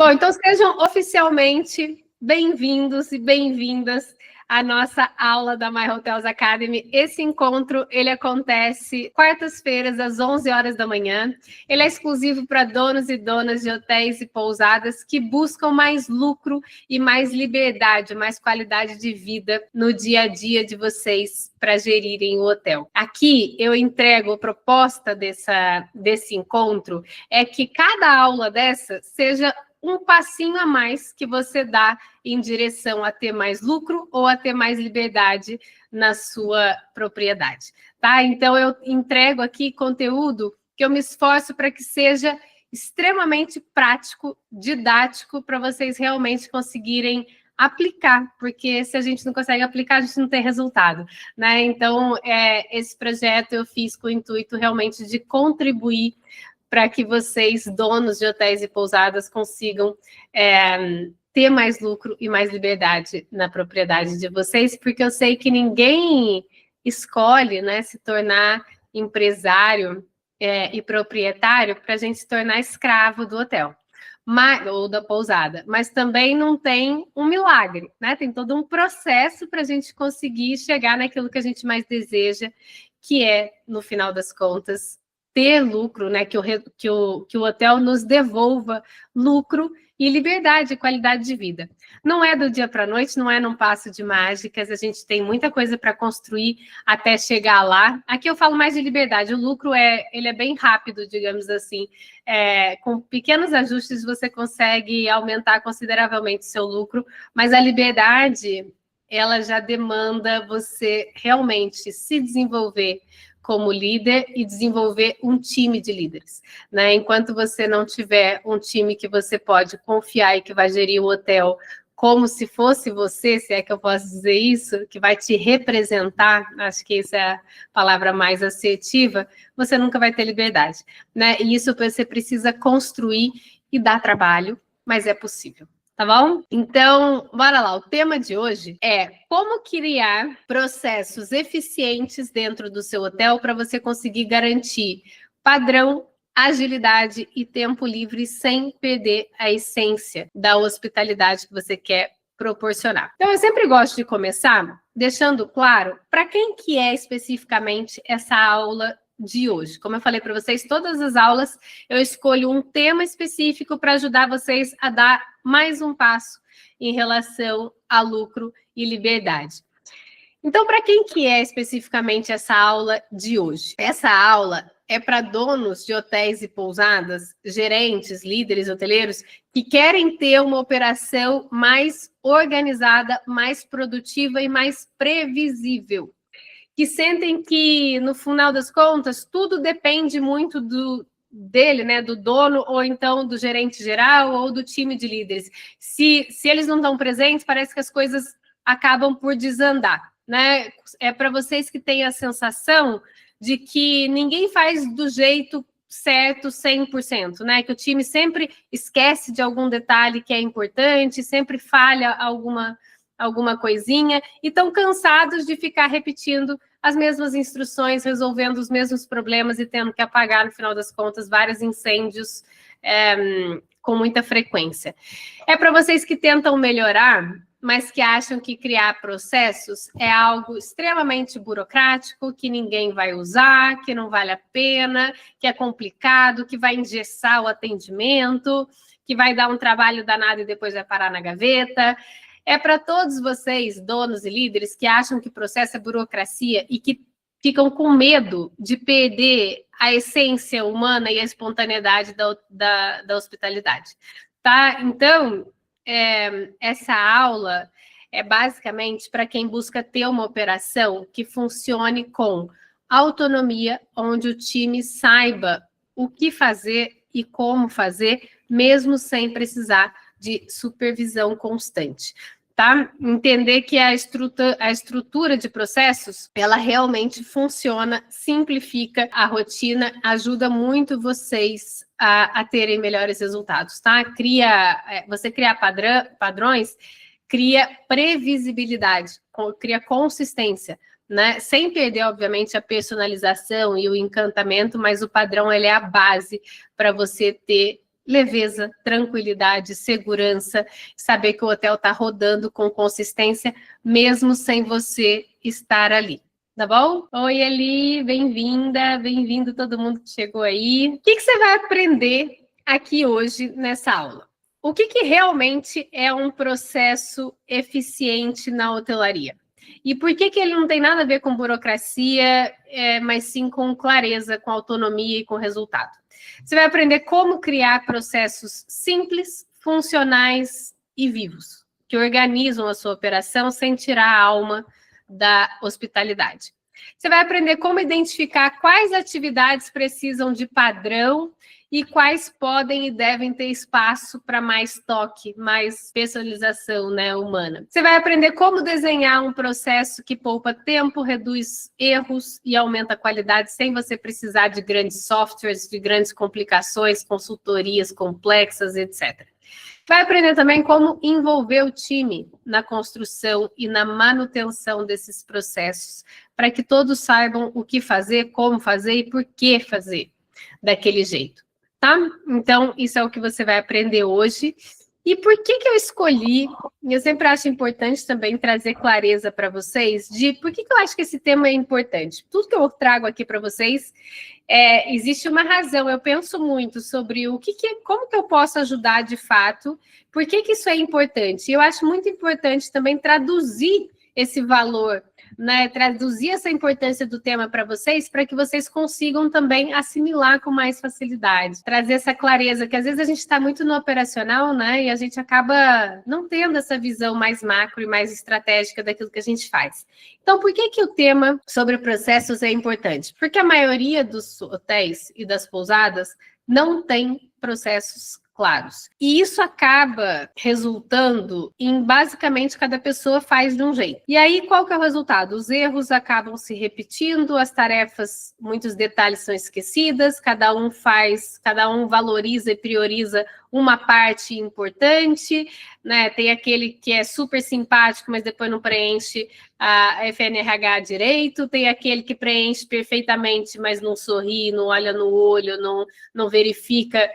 Bom, então sejam oficialmente bem-vindos e bem-vindas à nossa aula da My Hotels Academy. Esse encontro, ele acontece quartas-feiras, às 11 horas da manhã. Ele é exclusivo para donos e donas de hotéis e pousadas que buscam mais lucro e mais liberdade, mais qualidade de vida no dia a dia de vocês para gerirem o hotel. Aqui, eu entrego a proposta desse encontro, é que cada aula dessa seja um passinho a mais que você dá em direção a ter mais lucro ou a ter mais liberdade na sua propriedade, tá? Então, eu entrego aqui conteúdo que eu me esforço para que seja extremamente prático, didático, para vocês realmente conseguirem aplicar, porque se a gente não consegue aplicar, a gente não tem resultado, né? Então, esse projeto eu fiz com o intuito realmente de contribuir para que vocês, donos de hotéis e pousadas, consigam ter mais lucro e mais liberdade na propriedade de vocês, porque eu sei que ninguém escolhe, né, se tornar empresário e proprietário para a gente se tornar escravo do hotel. Ou da pousada, mas também não tem um milagre, né? Tem todo um processo para a gente conseguir chegar naquilo que a gente mais deseja, que é, no final das contas, ter lucro, né? Que o hotel nos devolva lucro e liberdade, qualidade de vida. Não é do dia para a noite, não é num passo de mágicas, a gente tem muita coisa para construir até chegar lá. Aqui eu falo mais de liberdade, o lucro ele é bem rápido, digamos assim. Com pequenos ajustes você consegue aumentar consideravelmente seu lucro, mas a liberdade, ela já demanda você realmente se desenvolver como líder e desenvolver um time de líderes, né? Enquanto você não tiver um time que você pode confiar e que vai gerir o hotel como se fosse você, se é que eu posso dizer isso, que vai te representar, acho que essa é a palavra mais assertiva, você nunca vai ter liberdade, né? E isso você precisa construir e dar trabalho, mas é possível. Tá bom? Então, bora lá. O tema de hoje é como criar processos eficientes dentro do seu hotel para você conseguir garantir padrão, agilidade e tempo livre sem perder a essência da hospitalidade que você quer proporcionar. Então, eu sempre gosto de começar deixando claro para quem que é especificamente essa aula de hoje. Como eu falei para vocês, todas as aulas eu escolho um tema específico para ajudar vocês a dar mais um passo em relação a lucro e liberdade. Então, para quem que é especificamente essa aula de hoje? Essa aula é para donos de hotéis e pousadas, gerentes, líderes hoteleiros, que querem ter uma operação mais organizada, mais produtiva e mais previsível, que sentem que, no final das contas, tudo depende muito dele, né, do dono, ou então do gerente geral, ou do time de líderes. Se eles não estão presentes, parece que as coisas acabam por desandar, né? É para vocês que têm a sensação de que ninguém faz do jeito certo 100%, né? Que o time sempre esquece de algum detalhe que é importante, sempre falha alguma coisinha, e estão cansados de ficar repetindo as mesmas instruções, resolvendo os mesmos problemas e tendo que apagar, no final das contas, vários incêndios com muita frequência. É para vocês que tentam melhorar, mas que acham que criar processos é algo extremamente burocrático, que ninguém vai usar, que não vale a pena, que é complicado, que vai engessar o atendimento, que vai dar um trabalho danado e depois vai parar na gaveta. É para todos vocês, donos e líderes, que acham que o processo é burocracia e que ficam com medo de perder a essência humana e a espontaneidade da hospitalidade, tá? Então, essa aula é basicamente para quem busca ter uma operação que funcione com autonomia, onde o time saiba o que fazer e como fazer, mesmo sem precisar de supervisão constante, tá? Entender que a estrutura de processos, ela realmente funciona, simplifica a rotina, ajuda muito vocês a terem melhores resultados, tá? Você criar padrões, cria previsibilidade, cria consistência, né? Sem perder, obviamente, a personalização e o encantamento, mas o padrão ele é a base para você ter leveza, tranquilidade, segurança, saber que o hotel está rodando com consistência, mesmo sem você estar ali. Tá bom? Oi, Eli, bem-vinda, bem-vindo todo mundo que chegou aí. O que você vai aprender aqui hoje nessa aula? O que realmente é um processo eficiente na hotelaria? E por que ele não tem nada a ver com burocracia, mas sim com clareza, com autonomia e com resultado? Você vai aprender como criar processos simples, funcionais e vivos, que organizam a sua operação sem tirar a alma da hospitalidade. Você vai aprender como identificar quais atividades precisam de padrão e quais podem e devem ter espaço para mais toque, mais especialização, né, humana. Você vai aprender como desenhar um processo que poupa tempo, reduz erros e aumenta a qualidade sem você precisar de grandes softwares, de grandes complicações, consultorias complexas, etc. Vai aprender também como envolver o time na construção e na manutenção desses processos, para que todos saibam o que fazer, como fazer e por que fazer daquele jeito. Tá? Então, isso é o que você vai aprender hoje. E por que eu escolhi, eu sempre acho importante também trazer clareza para vocês, de por que eu acho que esse tema é importante. Tudo que eu trago aqui para vocês, existe uma razão, eu penso muito sobre como que eu posso ajudar de fato, por que isso é importante. E eu acho muito importante também traduzir esse valor, né, traduzir essa importância do tema para vocês, para que vocês consigam também assimilar com mais facilidade, trazer essa clareza, que às vezes a gente está muito no operacional, né, e a gente acaba não tendo essa visão mais macro e mais estratégica daquilo que a gente faz. Então, por que o tema sobre processos é importante? Porque a maioria dos hotéis e das pousadas não tem processos claros. E isso acaba resultando em, basicamente, cada pessoa faz de um jeito. E aí, qual que é o resultado? Os erros acabam se repetindo, as tarefas, muitos detalhes são esquecidas, cada um valoriza e prioriza uma parte importante, né? Tem aquele que é super simpático, mas depois não preenche a FNRH direito, tem aquele que preenche perfeitamente, mas não sorri, não olha no olho, não verifica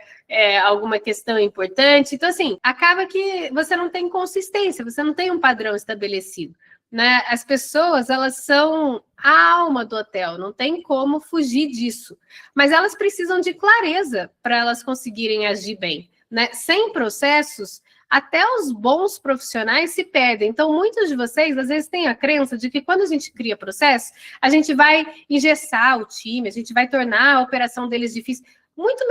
alguma questão importante. Então, assim, acaba que você não tem consistência, você não tem um padrão estabelecido, né? As pessoas, elas são a alma do hotel, não tem como fugir disso. Mas elas precisam de clareza para elas conseguirem agir bem, né? Sem processos, até os bons profissionais se perdem. Então, muitos de vocês, às vezes, têm a crença de que quando a gente cria processo, a gente vai engessar o time, a gente vai tornar a operação deles difícil. Muito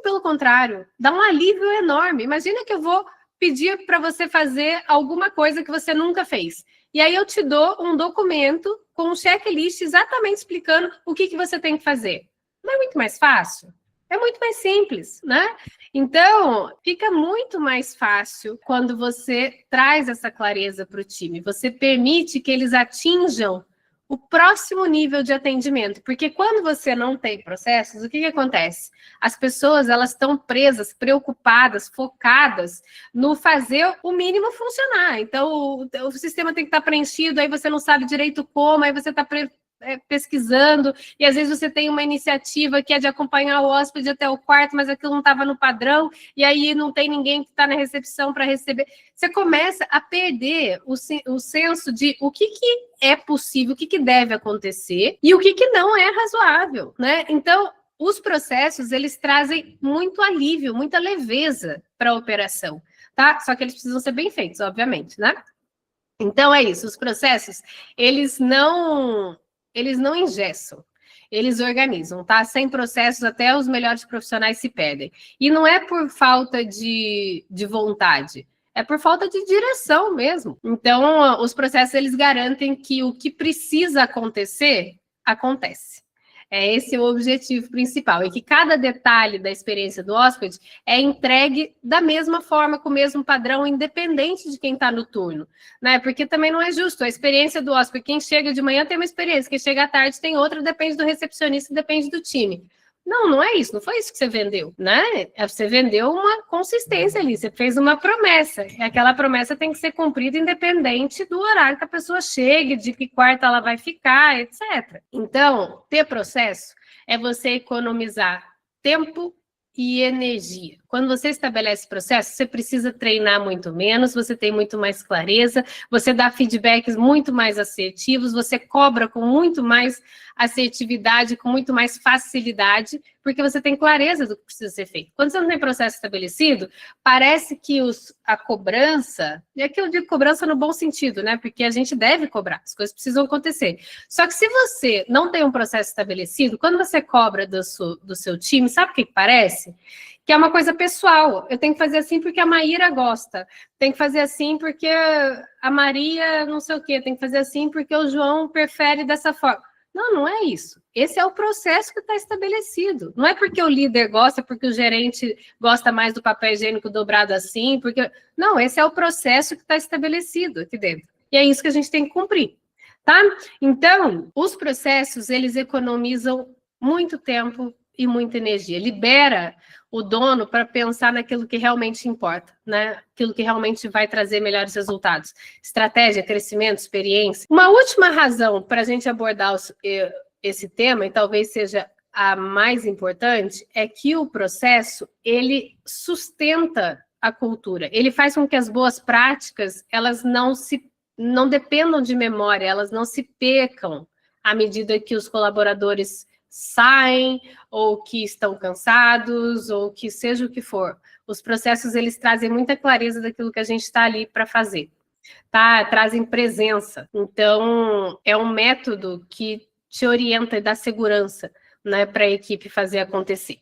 pelo contrário, dá um alívio enorme. Imagina que eu vou pedir para você fazer alguma coisa que você nunca fez. E aí eu te dou um documento com um checklist exatamente explicando o que você tem que fazer. Não é muito mais fácil? É muito mais simples, né? Então, fica muito mais fácil quando você traz essa clareza para o time. Você permite que eles atinjam o próximo nível de atendimento, porque quando você não tem processos, o que acontece? As pessoas, elas estão presas, preocupadas, focadas no fazer o mínimo funcionar. Então, o sistema tem que estar preenchido, aí você não sabe direito como, aí você está pesquisando, e às vezes você tem uma iniciativa que é de acompanhar o hóspede até o quarto, mas aquilo não estava no padrão, e aí não tem ninguém que está na recepção para receber. Você começa a perder o senso de o que é possível, o que deve acontecer, e o que não é razoável, né? Então, os processos, eles trazem muito alívio, muita leveza para a operação, tá? Só que eles precisam ser bem feitos, obviamente, né? Então, é isso, os processos, eles não engessam, eles organizam, tá? Sem processos, até os melhores profissionais se perdem. E não é por falta de vontade, é por falta de direção mesmo. Então, os processos, eles garantem que o que precisa acontecer, acontece. Esse é o objetivo principal, e que cada detalhe da experiência do hóspede é entregue da mesma forma, com o mesmo padrão, independente de quem está no turno, né? Porque também não é justo, a experiência do hóspede, quem chega de manhã tem uma experiência, quem chega à tarde tem outra, depende do recepcionista, depende do time. Não é isso, não foi isso que você vendeu, né? Você vendeu uma consistência ali, você fez uma promessa, e aquela promessa tem que ser cumprida independente do horário que a pessoa chegue, de que quarto ela vai ficar, etc. Então, ter processo é você economizar tempo e energia. Quando você estabelece processo, você precisa treinar muito menos, você tem muito mais clareza, você dá feedbacks muito mais assertivos, você cobra com muito mais assertividade, com muito mais facilidade, porque você tem clareza do que precisa ser feito. Quando você não tem processo estabelecido, parece que a cobrança, e aqui eu digo cobrança no bom sentido, né? Porque a gente deve cobrar, as coisas precisam acontecer. Só que se você não tem um processo estabelecido, quando você cobra do seu time, sabe o que parece? Que é uma coisa pessoal. Eu tenho que fazer assim porque a Maíra gosta. Tem que fazer assim porque a Maria não sei o quê. Tem que fazer assim porque o João prefere dessa forma. Não, não é isso. Esse é o processo que está estabelecido. Não é porque o líder gosta, porque o gerente gosta mais do papel higiênico dobrado assim, porque... Não, esse é o processo que está estabelecido aqui dentro. E é isso que a gente tem que cumprir, tá? Então, os processos, eles economizam muito tempo e muita energia. Libera o dono para pensar naquilo que realmente importa, né? Aquilo que realmente vai trazer melhores resultados. Estratégia, crescimento, experiência. Uma última razão para a gente abordar esse tema, e talvez seja a mais importante, é que o processo, ele sustenta a cultura. Ele faz com que as boas práticas, elas não dependam de memória, elas não se percam à medida que os colaboradores saem, ou que estão cansados, ou que seja o que for. Os processos, eles trazem muita clareza daquilo que a gente está ali para fazer, tá? Trazem presença. Então, é um método que te orienta e dá segurança, né, para a equipe fazer acontecer.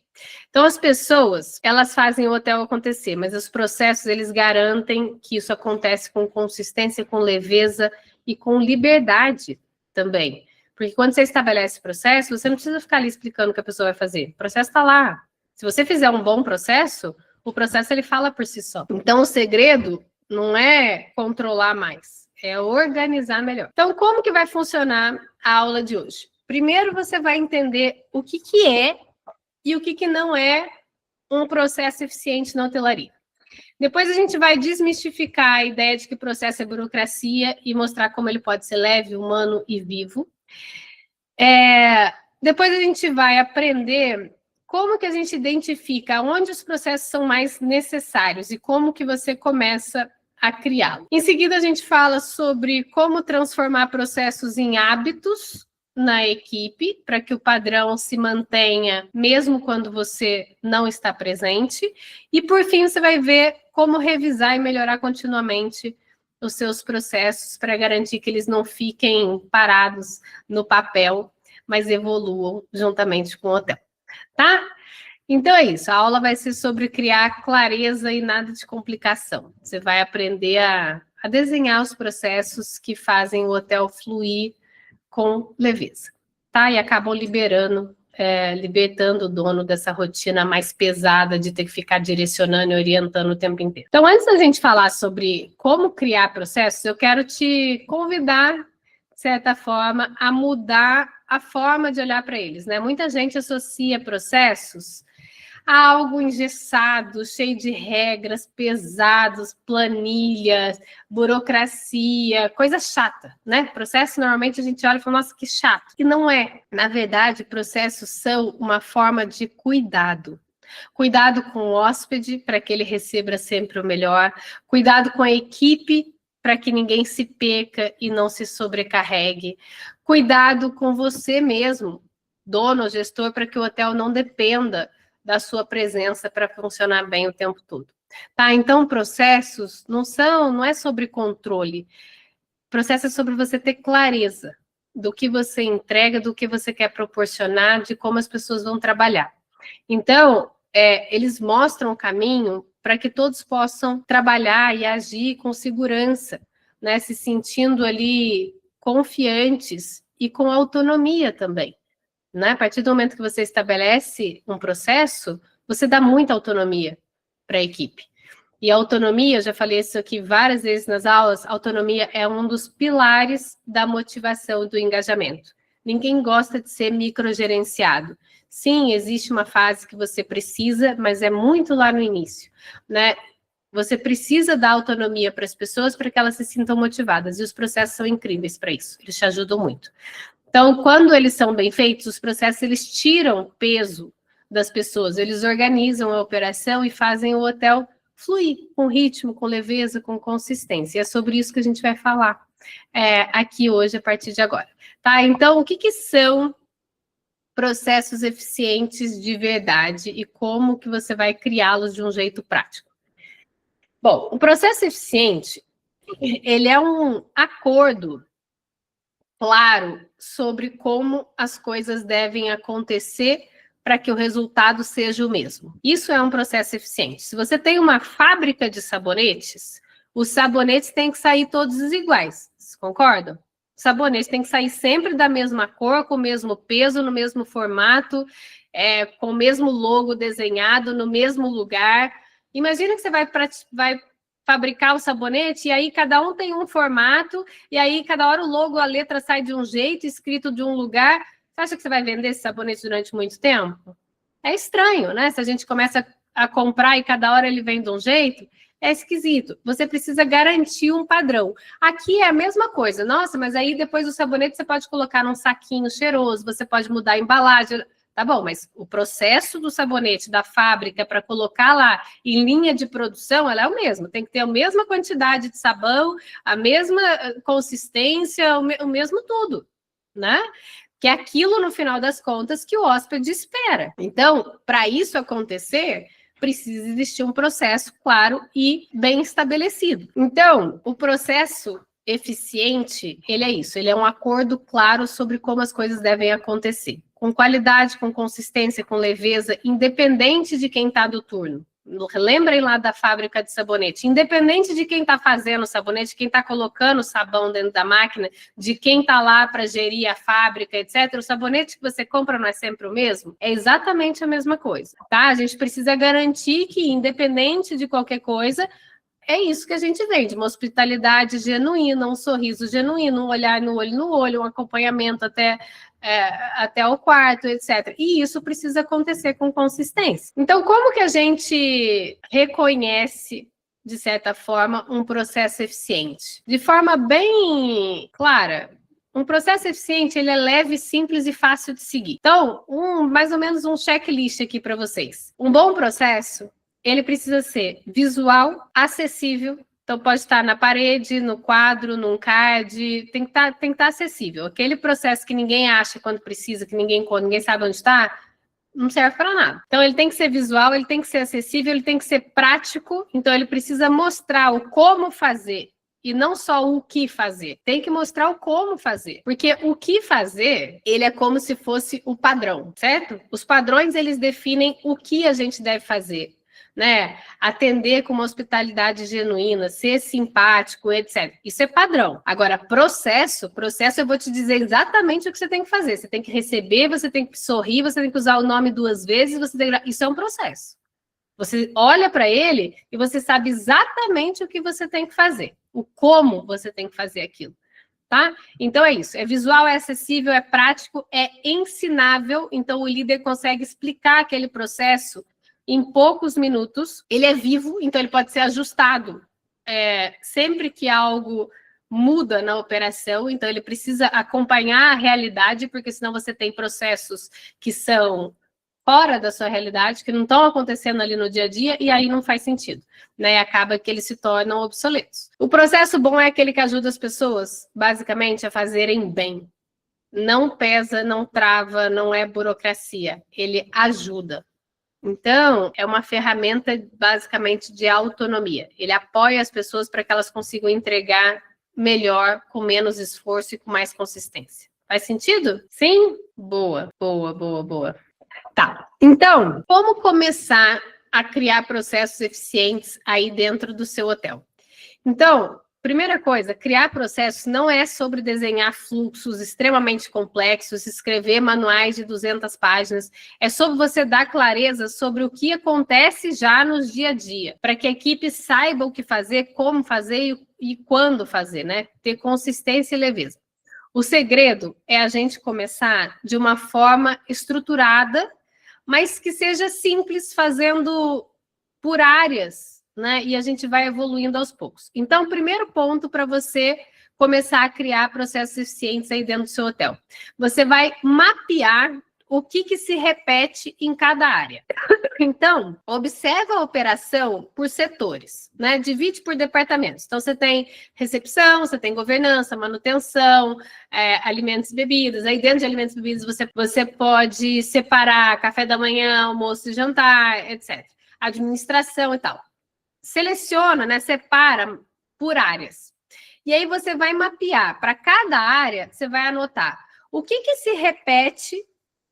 Então, as pessoas, elas fazem o hotel acontecer, mas os processos, eles garantem que isso acontece com consistência, com leveza e com liberdade também. Porque quando você estabelece processo, você não precisa ficar ali explicando o que a pessoa vai fazer. O processo está lá. Se você fizer um bom processo, o processo ele fala por si só. Então, o segredo não é controlar mais, é organizar melhor. Então, como que vai funcionar a aula de hoje? Primeiro, você vai entender o que é e o que não é um processo eficiente na hotelaria. Depois a gente vai desmistificar a ideia de que o processo é burocracia e mostrar como ele pode ser leve, humano e vivo. Depois a gente vai aprender como que a gente identifica onde os processos são mais necessários e como que você começa a criá-los. Em seguida, a gente fala sobre como transformar processos em hábitos na equipe, para que o padrão se mantenha mesmo quando você não está presente. E, por fim, você vai ver como revisar e melhorar continuamente os seus processos para garantir que eles não fiquem parados no papel, mas evoluam juntamente com o hotel, tá? Então é isso, a aula vai ser sobre criar clareza e nada de complicação. Você vai aprender a desenhar os processos que fazem o hotel fluir com leveza, tá? E acabam libertando o dono dessa rotina mais pesada de ter que ficar direcionando e orientando o tempo inteiro. Então, antes da gente falar sobre como criar processos, eu quero te convidar, de certa forma, a mudar a forma de olhar para eles, né? Muita gente associa processos a algo engessado, cheio de regras, pesados, planilhas, burocracia, coisa chata, né? Processo, normalmente, a gente olha e fala, nossa, que chato. E não é. Na verdade, processos são uma forma de cuidado. Cuidado com o hóspede, para que ele receba sempre o melhor. Cuidado com a equipe, para que ninguém se perca e não se sobrecarregue. Cuidado com você mesmo, dono ou gestor, para que o hotel não dependa da sua presença para funcionar bem o tempo todo. Tá? Então, processos não é sobre controle. Processo é sobre você ter clareza do que você entrega, do que você quer proporcionar, de como as pessoas vão trabalhar. Então, eles mostram o caminho para que todos possam trabalhar e agir com segurança, né? Se sentindo ali confiantes e com autonomia também. Né? A partir do momento que você estabelece um processo, você dá muita autonomia para a equipe. E a autonomia, eu já falei isso aqui várias vezes nas aulas, a autonomia é um dos pilares da motivação do engajamento. Ninguém gosta de ser microgerenciado. Sim, existe uma fase que você precisa, mas é muito lá no início, né? Você precisa dar autonomia para as pessoas para que elas se sintam motivadas, e os processos são incríveis para isso, eles te ajudam muito. Então, quando eles são bem feitos, os processos, eles tiram peso das pessoas. Eles organizam a operação e fazem o hotel fluir com ritmo, com leveza, com consistência. E é sobre isso que a gente vai falar aqui hoje, a partir de agora. Tá? Então, o que são processos eficientes de verdade e como que você vai criá-los de um jeito prático? Bom, o processo eficiente, ele é um acordo claro sobre como as coisas devem acontecer para que o resultado seja o mesmo. Isso é um processo eficiente. Se você tem uma fábrica de sabonetes, os sabonetes têm que sair todos iguais, vocês concordam? Os sabonetes têm que sair sempre da mesma cor, com o mesmo peso, no mesmo formato, com o mesmo logo desenhado, no mesmo lugar. Imagina que você vai fabricar o sabonete e aí cada um tem um formato e aí cada hora o logo, a letra sai de um jeito, escrito de um lugar. Você acha que você vai vender esse sabonete durante muito tempo? É estranho, né? Se a gente começa a comprar e cada hora ele vem de um jeito, é esquisito. Você precisa garantir um padrão. Aqui é a mesma coisa. Nossa, mas aí depois o sabonete você pode colocar num saquinho cheiroso, você pode mudar a embalagem. Tá bom, mas o processo do sabonete da fábrica para colocar lá em linha de produção, ela é o mesmo. Tem que ter a mesma quantidade de sabão, a mesma consistência, o mesmo tudo, né? Que é aquilo, no final das contas, que o hóspede espera. Então, para isso acontecer, precisa existir um processo claro e bem estabelecido. Então, o processo eficiente, ele é isso, ele é um acordo claro sobre como as coisas devem acontecer. Com qualidade, com consistência, com leveza, independente de quem está do turno. Lembrem lá da fábrica de sabonete. Independente de quem está fazendo o sabonete, quem está colocando o sabão dentro da máquina, de quem está lá para gerir a fábrica, etc., o sabonete que você compra não é sempre o mesmo? É exatamente a mesma coisa, tá? A gente precisa garantir que, independente de qualquer coisa, é isso que a gente vende, uma hospitalidade genuína, um sorriso genuíno, um olhar no olho, um acompanhamento até o quarto, etc. E isso precisa acontecer com consistência. Então, como que a gente reconhece, de certa forma, um processo eficiente? De forma bem clara. Um processo eficiente, ele é leve, simples e fácil de seguir. Então, mais ou menos um checklist aqui para vocês. Um bom processo, ele precisa ser visual, acessível. Então, pode estar na parede, no quadro, num card, tem que estar acessível. Aquele processo que ninguém acha quando precisa, que ninguém sabe onde está, não serve para nada. Então, ele tem que ser visual, ele tem que ser acessível, ele tem que ser prático. Então, ele precisa mostrar o como fazer e não só o que fazer. Tem que mostrar o como fazer. Porque o que fazer, ele é como se fosse o padrão, certo? Os padrões, eles definem o que a gente deve fazer. Né? Atender com uma hospitalidade genuína, ser simpático, etc. Isso é padrão. Agora, processo eu vou te dizer exatamente o que você tem que fazer. Você tem que receber, você tem que sorrir, você tem que usar o nome 2 vezes, isso é um processo. Você olha para ele e você sabe exatamente o que você tem que fazer, o como você tem que fazer aquilo. Tá? Então é isso, é visual, é acessível, é prático, é ensinável, então o líder consegue explicar aquele processo em poucos minutos. Ele é vivo, então ele pode ser ajustado sempre que algo muda na operação, então ele precisa acompanhar a realidade, porque senão você tem processos que são fora da sua realidade, que não estão acontecendo ali no dia a dia, e aí não faz sentido, né? Acaba que eles se tornam obsoletos. O processo bom é aquele que ajuda as pessoas, basicamente, a fazerem bem. Não pesa, não trava, não é burocracia. Ele ajuda. Então, é uma ferramenta basicamente de autonomia. Ele apoia as pessoas para que elas consigam entregar melhor, com menos esforço e com mais consistência. Faz sentido? Sim? Boa. Tá. Então, como começar a criar processos eficientes aí dentro do seu hotel? Então, primeira coisa, criar processos não é sobre desenhar fluxos extremamente complexos, escrever manuais de 200 páginas, é sobre você dar clareza sobre o que acontece já no dia a dia, para que a equipe saiba o que fazer, como fazer e quando fazer, né? Ter consistência e leveza. O segredo é a gente começar de uma forma estruturada, mas que seja simples, fazendo por áreas, né? E a gente vai evoluindo aos poucos. Então, primeiro ponto para você começar a criar processos eficientes aí dentro do seu hotel. Você vai mapear o que se repete em cada área. Então, observa a operação por setores, né? Divide por departamentos. Então, você tem recepção, você tem governança, manutenção, alimentos e bebidas. Aí, dentro de alimentos e bebidas, você pode separar café da manhã, almoço e jantar, etc. Administração e tal. Seleciona, né? Separa por áreas. E aí, você vai mapear. Para cada área, você vai anotar o que se repete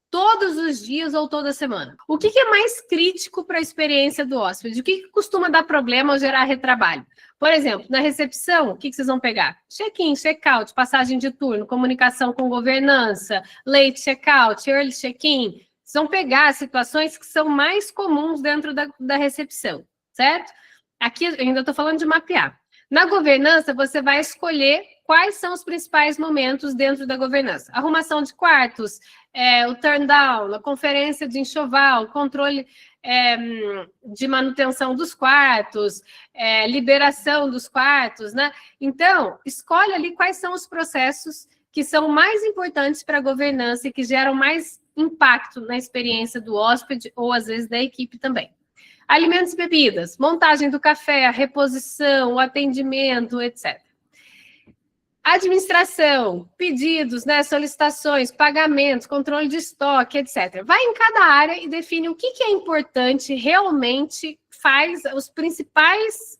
todos os dias ou toda semana. O que é mais crítico para a experiência do hóspede? O que costuma dar problema ou gerar retrabalho? Por exemplo, na recepção, o que vocês vão pegar? Check-in, check-out, passagem de turno, comunicação com governança, late check-out, early check-in. Vocês vão pegar situações que são mais comuns dentro da recepção, certo? Aqui eu ainda estou falando de mapear. Na governança, você vai escolher quais são os principais momentos dentro da governança. Arrumação de quartos, o turn down, a conferência de enxoval, o controle de manutenção dos quartos, liberação dos quartos, né? Então, escolhe ali quais são os processos que são mais importantes para a governança e que geram mais impacto na experiência do hóspede ou, às vezes, da equipe também. Alimentos e bebidas, montagem do café, a reposição, o atendimento, etc. Administração, pedidos, né, solicitações, pagamentos, controle de estoque, etc. Vai em cada área e define o que é importante, realmente faz os principais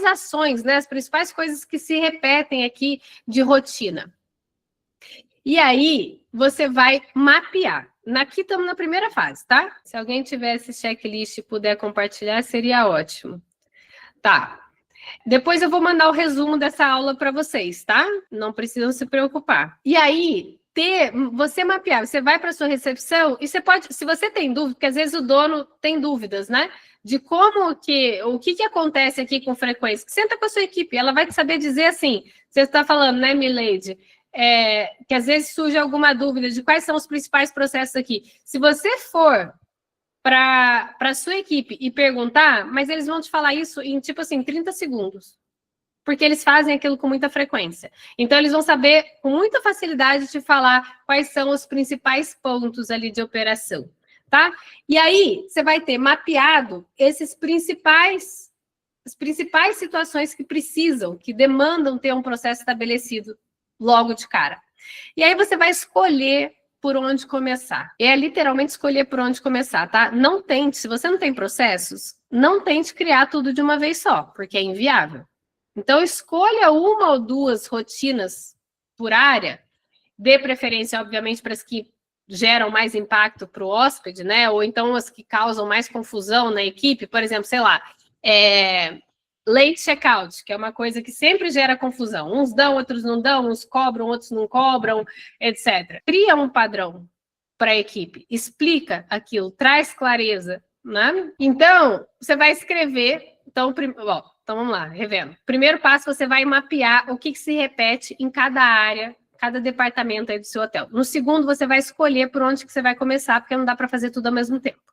ações, né, as principais coisas que se repetem aqui de rotina. E aí, você vai mapear. Aqui estamos na primeira fase, tá? Se alguém tiver esse checklist e puder compartilhar, seria ótimo. Tá. Depois eu vou mandar o resumo dessa aula para vocês, tá? Não precisam se preocupar. E aí, você mapear, você vai para a sua recepção e você pode, se você tem dúvida, porque às vezes o dono tem dúvidas, né? De o que acontece aqui com frequência. Senta com a sua equipe, ela vai te saber dizer assim, você está falando, né, Milady? Que às vezes surge alguma dúvida de quais são os principais processos aqui. Se você for para a sua equipe e perguntar, mas eles vão te falar isso em, tipo assim, 30 segundos. Porque eles fazem aquilo com muita frequência. Então, eles vão saber com muita facilidade te falar quais são os principais pontos ali de operação, tá? E aí, você vai ter mapeado as principais situações que precisam, que demandam ter um processo estabelecido logo de cara. E aí você vai escolher por onde começar. É literalmente escolher por onde começar, tá? Não tente, se você não tem processos, não tente criar tudo de uma vez só, porque é inviável. Então, escolha uma ou duas rotinas por área, dê preferência, obviamente, para as que geram mais impacto para o hóspede, né? Ou então as que causam mais confusão na equipe, por exemplo, sei lá, late checkout, que é uma coisa que sempre gera confusão. Uns dão, outros não dão, uns cobram, outros não cobram, etc. Cria um padrão para a equipe, explica aquilo, traz clareza, né? Então, você vai escrever. Então, vamos lá, revendo. Primeiro passo, você vai mapear o que se repete em cada área, cada departamento aí do seu hotel. No segundo, você vai escolher por onde que você vai começar, porque não dá para fazer tudo ao mesmo tempo.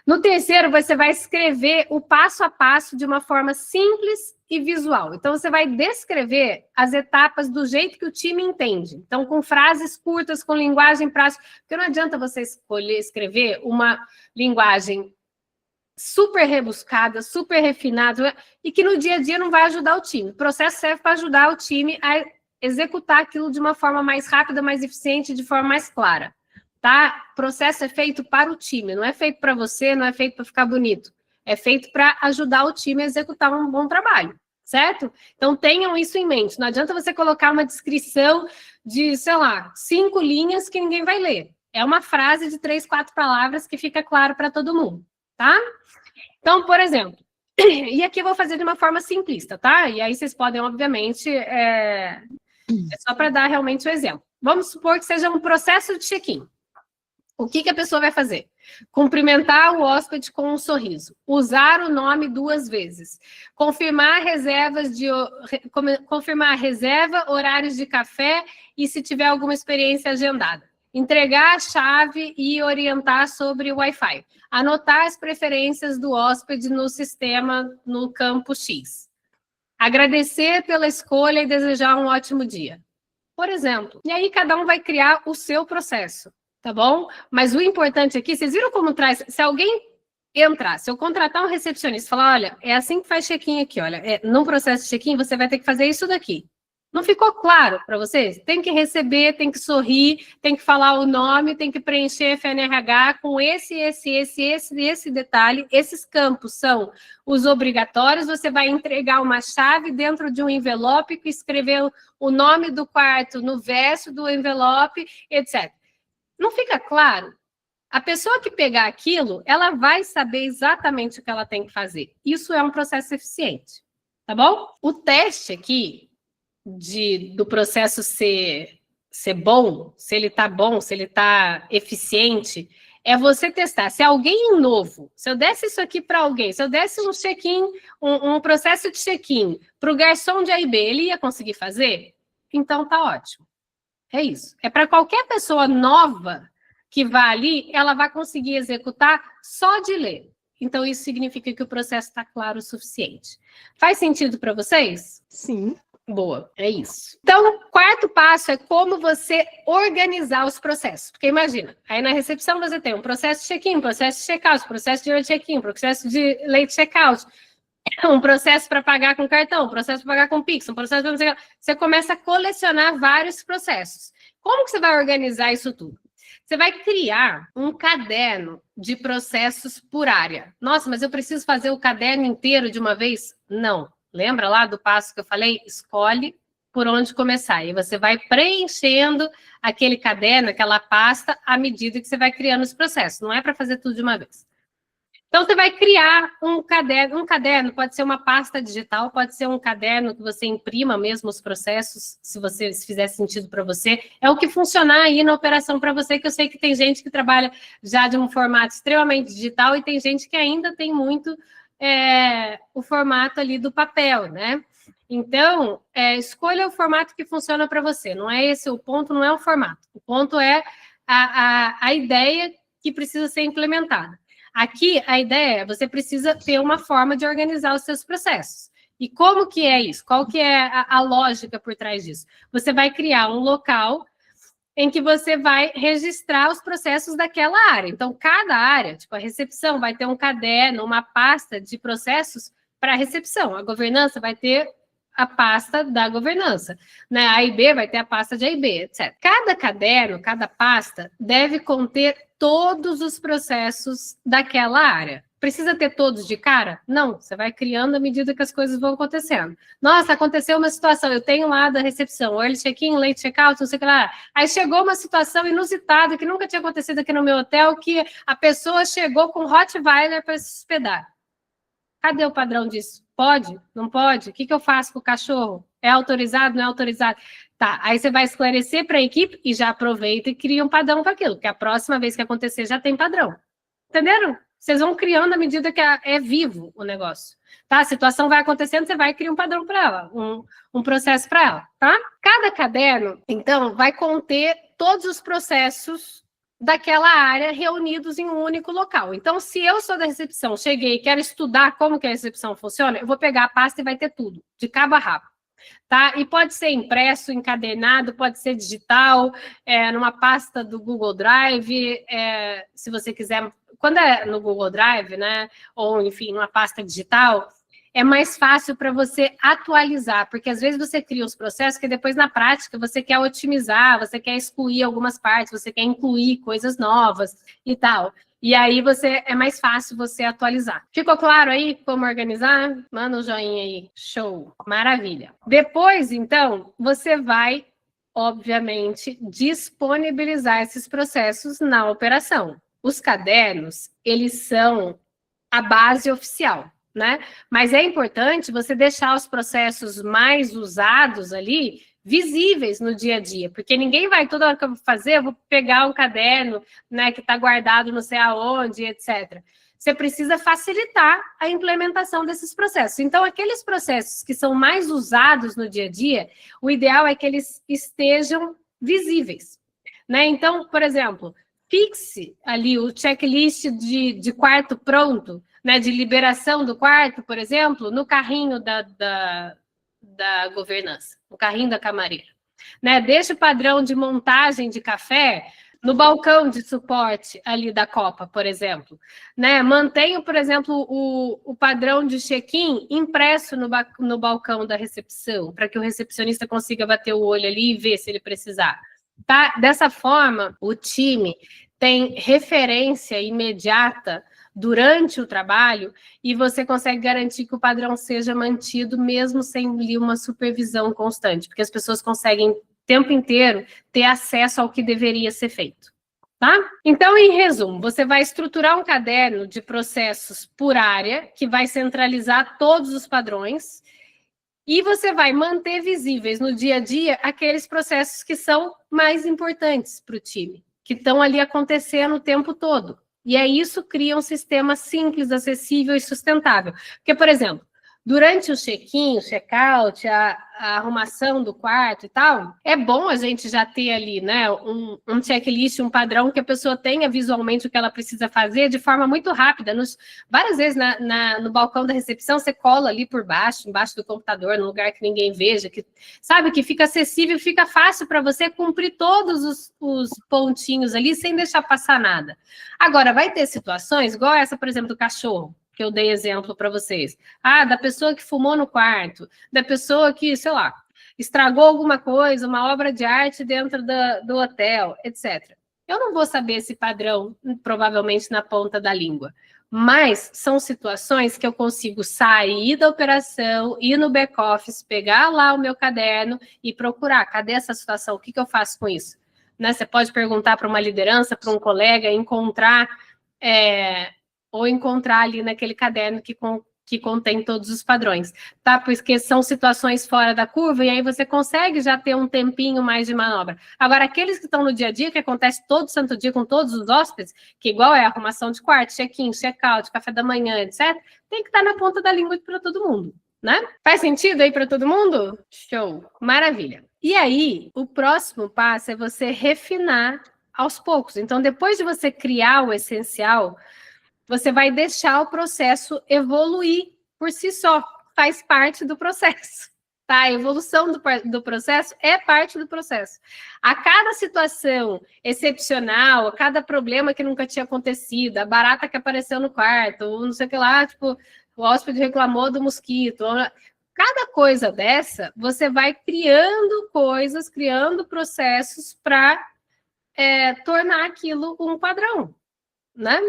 No terceiro, você vai escrever o passo a passo de uma forma simples e visual. Então, você vai descrever as etapas do jeito que o time entende. Então, com frases curtas, com linguagem prática. Porque não adianta você escrever uma linguagem super rebuscada, super refinada, e que no dia a dia não vai ajudar o time. O processo serve para ajudar o time a executar aquilo de uma forma mais rápida, mais eficiente, de forma mais clara. Tá? O processo é feito para o time, não é feito para você, não é feito para ficar bonito. É feito para ajudar o time a executar um bom trabalho, certo? Então, tenham isso em mente. Não adianta você colocar uma descrição de, sei lá, 5 linhas que ninguém vai ler. É uma frase de 3, 4 palavras que fica claro para todo mundo, tá? Então, por exemplo, e aqui eu vou fazer de uma forma simplista, tá? E aí vocês podem, obviamente, é só para dar realmente o exemplo. Vamos supor que seja um processo de check-in. O que a pessoa vai fazer? Cumprimentar o hóspede com um sorriso. Usar o nome 2 vezes. Confirmar confirmar a reserva, horários de café e se tiver alguma experiência agendada. Entregar a chave e orientar sobre o Wi-Fi. Anotar as preferências do hóspede no sistema no campo X. Agradecer pela escolha e desejar um ótimo dia. por exemplo. E aí cada um vai criar o seu processo, tá bom? Mas o importante aqui, vocês viram como traz, se alguém entrar, se eu contratar um recepcionista, falar, olha, é assim que faz check-in aqui, olha, no processo de check-in você vai ter que fazer isso daqui. Não ficou claro para vocês? Tem que receber, tem que sorrir, tem que falar o nome, tem que preencher FNRH com esse detalhe. Esses campos são os obrigatórios. Você vai entregar uma chave dentro de um envelope que escreveu o nome do quarto no verso do envelope, etc. Não fica claro? A pessoa que pegar aquilo, ela vai saber exatamente o que ela tem que fazer. Isso é um processo eficiente, tá bom? O teste aqui do processo ser bom, se ele está bom, se ele está eficiente, é você testar. Se alguém novo, se eu desse isso aqui para alguém, se eu desse um check-in, um processo de check-in para o garçom de A e B, ele ia conseguir fazer? Então tá ótimo. É isso. É para qualquer pessoa nova que vá ali, ela vai conseguir executar só de ler. Então isso significa que o processo está claro o suficiente. Faz sentido para vocês? Sim. Boa, é isso. Então, o quarto passo é como você organizar os processos. Porque imagina, aí na recepção você tem um processo de check-in, processo de check-out, processo de check-in, processo de late check-out, um processo para pagar com cartão, um processo para pagar com Pix, um processo para... Você começa a colecionar vários processos. Como que você vai organizar isso tudo? Você vai criar um caderno de processos por área. Nossa, mas eu preciso fazer o caderno inteiro de uma vez? Não. Lembra lá do passo que eu falei? Escolhe por onde começar. E você vai preenchendo aquele caderno, aquela pasta, à medida que você vai criando os processos. Não é para fazer tudo de uma vez. Então, você vai criar um caderno. Um caderno pode ser uma pasta digital, pode ser um caderno que você imprima mesmo os processos, se fizer sentido para você. É o que funcionar aí na operação para você, que eu sei que tem gente que trabalha já de um formato extremamente digital e tem gente que ainda tem muito o formato ali do papel, né? Então, escolha o formato que funciona para você. Não é esse o ponto, não é o formato. O ponto é a ideia que precisa ser implementada. Aqui, a ideia é você precisa ter uma forma de organizar os seus processos. E como que é isso? Qual que é a lógica por trás disso? Você vai criar um local em que você vai registrar os processos daquela área. Então, cada área, tipo a recepção, vai ter um caderno, uma pasta de processos para a recepção. A governança vai ter a pasta da governança, né? A IB vai ter a pasta de AIB, etc. Cada caderno, cada pasta deve conter todos os processos daquela área. Precisa ter todos de cara? Não, você vai criando à medida que as coisas vão acontecendo. Nossa, aconteceu uma situação, eu tenho lá da recepção, early check-in, late check-out, não sei o que lá. Aí chegou uma situação inusitada, que nunca tinha acontecido aqui no meu hotel, que a pessoa chegou com Rottweiler para se hospedar. Cadê o padrão disso? Pode? Não pode? O que eu faço com o cachorro? É autorizado? Não é autorizado? Tá, aí você vai esclarecer para a equipe e já aproveita e cria um padrão para aquilo, porque a próxima vez que acontecer já tem padrão. Entenderam? Vocês vão criando à medida que é vivo o negócio. Tá? A situação vai acontecendo, você vai criar um padrão para ela, um processo para ela. Tá? Cada caderno, então, vai conter todos os processos daquela área reunidos em um único local. Então, se eu sou da recepção, cheguei e quero estudar como que a recepção funciona, eu vou pegar a pasta e vai ter tudo, de cabo a rabo. Tá? E pode ser impresso, encadernado, pode ser digital, numa pasta do Google Drive, se você quiser. Quando é no Google Drive, né, ou enfim, numa pasta digital, é mais fácil para você atualizar, porque às vezes você cria os processos que depois na prática você quer otimizar, você quer excluir algumas partes, você quer incluir coisas novas e tal. E aí é mais fácil você atualizar. Ficou claro aí como organizar? Manda um joinha aí. Show. Maravilha. Depois, então, você vai, obviamente, disponibilizar esses processos na operação. Os cadernos, eles são a base oficial, né? Mas é importante você deixar os processos mais usados ali visíveis no dia a dia, porque ninguém vai, toda hora que eu vou fazer, eu vou pegar um caderno, né, que está guardado não sei aonde, etc. Você precisa facilitar a implementação desses processos. Então, aqueles processos que são mais usados no dia a dia, o ideal é que eles estejam visíveis, né? Então, por exemplo, fixe ali o checklist de quarto pronto, né, de liberação do quarto, por exemplo, no carrinho da governança, no carrinho da camareira. né? Deixa o padrão de montagem de café no balcão de suporte ali da Copa, por exemplo, né? Mantenho, por exemplo, o padrão de check-in impresso no balcão da recepção, para que o recepcionista consiga bater o olho ali e ver se ele precisar. Tá? Dessa forma, o time tem referência imediata durante o trabalho e você consegue garantir que o padrão seja mantido mesmo sem uma supervisão constante, porque as pessoas conseguem o tempo inteiro ter acesso ao que deveria ser feito, tá? Então, em resumo, você vai estruturar um caderno de processos por área, que vai centralizar todos os padrões, e você vai manter visíveis no dia a dia aqueles processos que são mais importantes para o time, que estão ali acontecendo o tempo todo. E é isso que cria um sistema simples, acessível e sustentável. Porque, por exemplo, durante o check-in, o check-out, a arrumação do quarto e tal, é bom a gente já ter ali, né, um checklist, um padrão que a pessoa tenha visualmente o que ela precisa fazer de forma muito rápida. Várias vezes no balcão da recepção, você cola ali por baixo, embaixo do computador, num lugar que ninguém veja, que sabe, que fica acessível, fica fácil para você cumprir todos os pontinhos ali sem deixar passar nada. Agora, vai ter situações, igual essa, por exemplo, do cachorro, que eu dei exemplo para vocês. Da pessoa que fumou no quarto, da pessoa que, sei lá, estragou alguma coisa, uma obra de arte dentro do hotel, etc. Eu não vou saber esse padrão, provavelmente, na ponta da língua. Mas são situações que eu consigo sair da operação, ir no back-office, pegar lá o meu caderno e procurar. Cadê essa situação? O que eu faço com isso? Né? Você pode perguntar para uma liderança, para um colega, encontrar... ou encontrar ali naquele caderno que contém todos os padrões, tá? Porque são situações fora da curva e aí você consegue já ter um tempinho mais de manobra. Agora, aqueles que estão no dia a dia, que acontece todo santo dia com todos os hóspedes, que igual é arrumação de quarto, check-in, check-out, café da manhã, etc., tem que estar na ponta da língua para todo mundo, né? Faz sentido aí para todo mundo? Show! Maravilha! E aí, o próximo passo é você refinar aos poucos. Então, depois de você criar o essencial, você vai deixar o processo evoluir por si só, faz parte do processo, tá? A evolução do processo é parte do processo. A cada situação excepcional, a cada problema que nunca tinha acontecido, a barata que apareceu no quarto, ou não sei o que lá, tipo, o hóspede reclamou do mosquito, cada coisa dessa, você vai criando coisas, criando processos para tornar aquilo um padrão, né?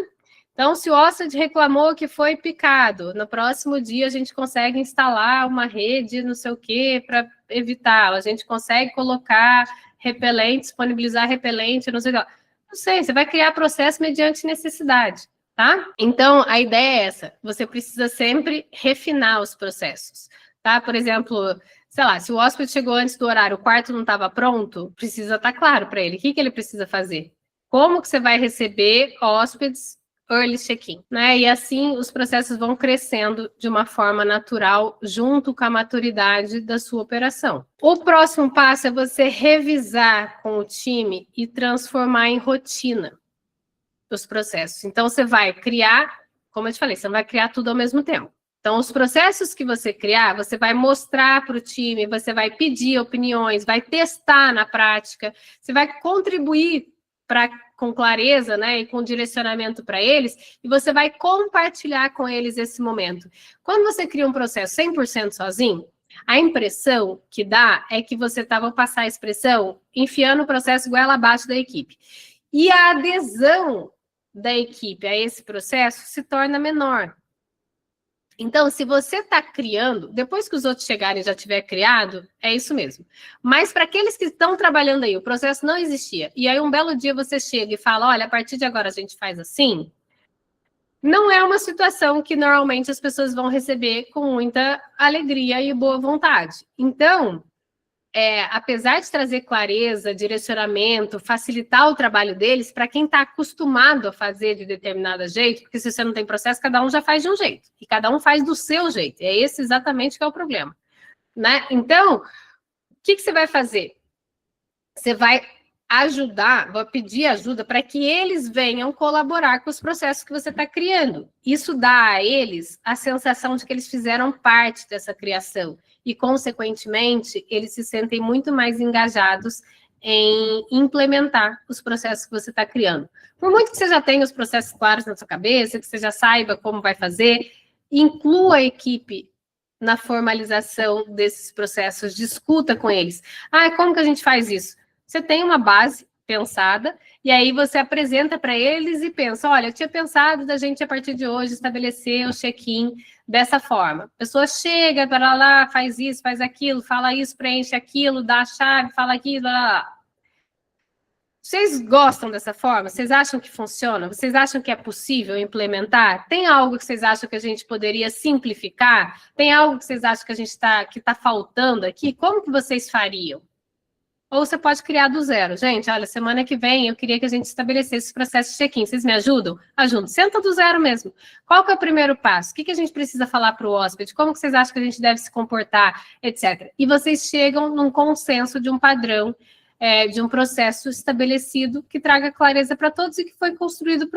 Então, se o hóspede reclamou que foi picado, no próximo dia a gente consegue instalar uma rede, não sei o quê, para evitar. A gente consegue colocar repelente, disponibilizar repelente, não sei o quê. Não sei, você vai criar processo mediante necessidade, tá? Então, a ideia é essa. Você precisa sempre refinar os processos, tá? Por exemplo, sei lá, se o hóspede chegou antes do horário, o quarto não estava pronto, precisa estar claro para ele. O que ele precisa fazer? Como que você vai receber hóspedes early check-in, né? E assim os processos vão crescendo de uma forma natural junto com a maturidade da sua operação. O próximo passo é você revisar com o time e transformar em rotina os processos. Então, você vai criar, como eu te falei, você não vai criar tudo ao mesmo tempo. Então, os processos que você criar, você vai mostrar para o time, você vai pedir opiniões, vai testar na prática, você vai contribuir com clareza, né, e com direcionamento para eles, e você vai compartilhar com eles esse momento. Quando você cria um processo 100% sozinho, a impressão que dá é que você estava, vou passar a expressão, enfiando o processo goela abaixo da equipe. E a adesão da equipe a esse processo se torna menor. Então, se você está criando, depois que os outros chegarem e já tiver criado, é isso mesmo. Mas para aqueles que estão trabalhando aí, o processo não existia, e aí um belo dia você chega e fala, olha, a partir de agora a gente faz assim, não é uma situação que normalmente as pessoas vão receber com muita alegria e boa vontade. Então, apesar de trazer clareza, direcionamento, facilitar o trabalho deles, para quem está acostumado a fazer de determinado jeito, porque se você não tem processo, cada um já faz de um jeito, e cada um faz do seu jeito, é esse exatamente que é o problema, né? Então, o que você vai fazer? Você vai ajudar, vou pedir ajuda para que eles venham colaborar com os processos que você está criando. Isso dá a eles a sensação de que eles fizeram parte dessa criação e, consequentemente, eles se sentem muito mais engajados em implementar os processos que você está criando. Por muito que você já tenha os processos claros na sua cabeça, que você já saiba como vai fazer, inclua a equipe na formalização desses processos, discuta com eles. Como que a gente faz isso? Você tem uma base pensada, e aí você apresenta para eles e pensa, olha, eu tinha pensado da gente, a partir de hoje, estabelecer o check-in dessa forma. A pessoa chega, para lá, faz isso, faz aquilo, fala isso, preenche aquilo, dá a chave, fala aquilo, lá. Vocês gostam dessa forma? Vocês acham que funciona? Vocês acham que é possível implementar? Tem algo que vocês acham que a gente poderia simplificar? Tem algo que vocês acham que a gente está faltando aqui? Como que vocês fariam? Ou você pode criar do zero. Gente, olha, semana que vem eu queria que a gente estabelecesse esse processo de check-in. Vocês me ajudam? Ajudo. Senta do zero mesmo. Qual que é o primeiro passo? O que a gente precisa falar para o hóspede? Como que vocês acham que a gente deve se comportar? Etc. E vocês chegam num consenso de um padrão, de um processo estabelecido que traga clareza para todos e que foi construído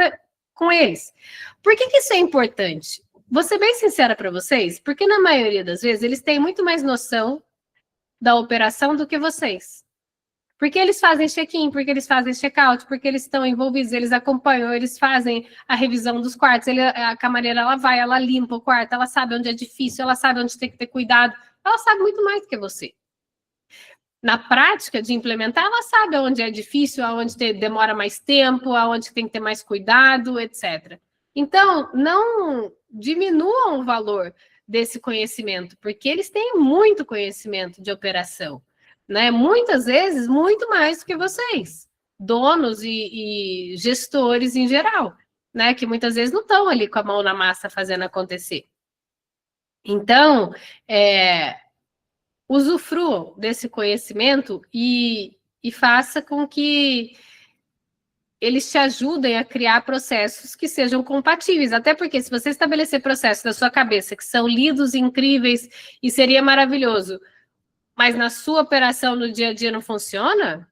com eles. Por que isso é importante? Vou ser bem sincera para vocês, porque na maioria das vezes eles têm muito mais noção da operação do que vocês. Porque eles fazem check-in, porque eles fazem check-out, porque eles estão envolvidos, eles acompanham, eles fazem a revisão dos quartos, a camareira, ela vai, ela limpa o quarto, ela sabe onde é difícil, ela sabe onde tem que ter cuidado, ela sabe muito mais do que você. Na prática de implementar, ela sabe onde é difícil, aonde demora mais tempo, aonde tem que ter mais cuidado, etc. Então, não diminuam o valor desse conhecimento, porque eles têm muito conhecimento de operação, né? Muitas vezes, muito mais do que vocês, donos e gestores em geral, né? Que muitas vezes não estão ali com a mão na massa fazendo acontecer. Então, usufruam desse conhecimento e faça com que eles te ajudem a criar processos que sejam compatíveis. Até porque, se você estabelecer processos da sua cabeça que são lidos, incríveis, e seria maravilhoso, mas na sua operação no dia a dia não funciona,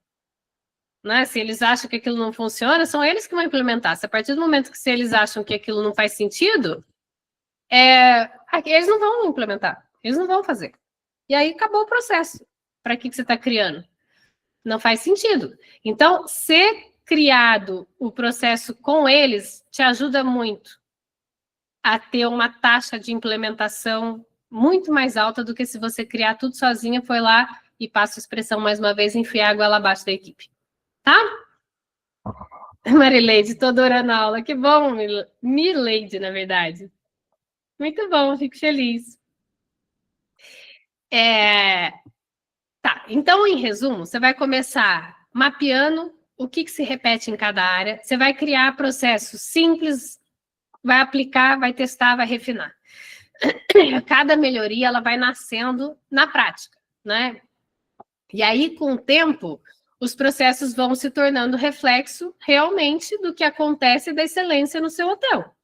né? Se eles acham que aquilo não funciona, são eles que vão implementar. Se a partir do momento que eles acham que aquilo não faz sentido, eles não vão implementar, eles não vão fazer. E aí acabou o processo. Para que você está criando? Não faz sentido. Então, ser criado o processo com eles te ajuda muito a ter uma taxa de implementação muito mais alta do que se você criar tudo sozinha, foi lá e passa a expressão mais uma vez, enfiar a goela abaixo da equipe. Tá? Marileide, estou adorando a aula. Que bom, Mileide, na verdade. Muito bom, fico feliz. Tá, então, em resumo, você vai começar mapeando o que se repete em cada área, você vai criar processos simples, vai aplicar, vai testar, vai refinar. Cada melhoria, ela vai nascendo na prática, né? E aí, com o tempo, os processos vão se tornando reflexo realmente do que acontece da excelência no seu hotel.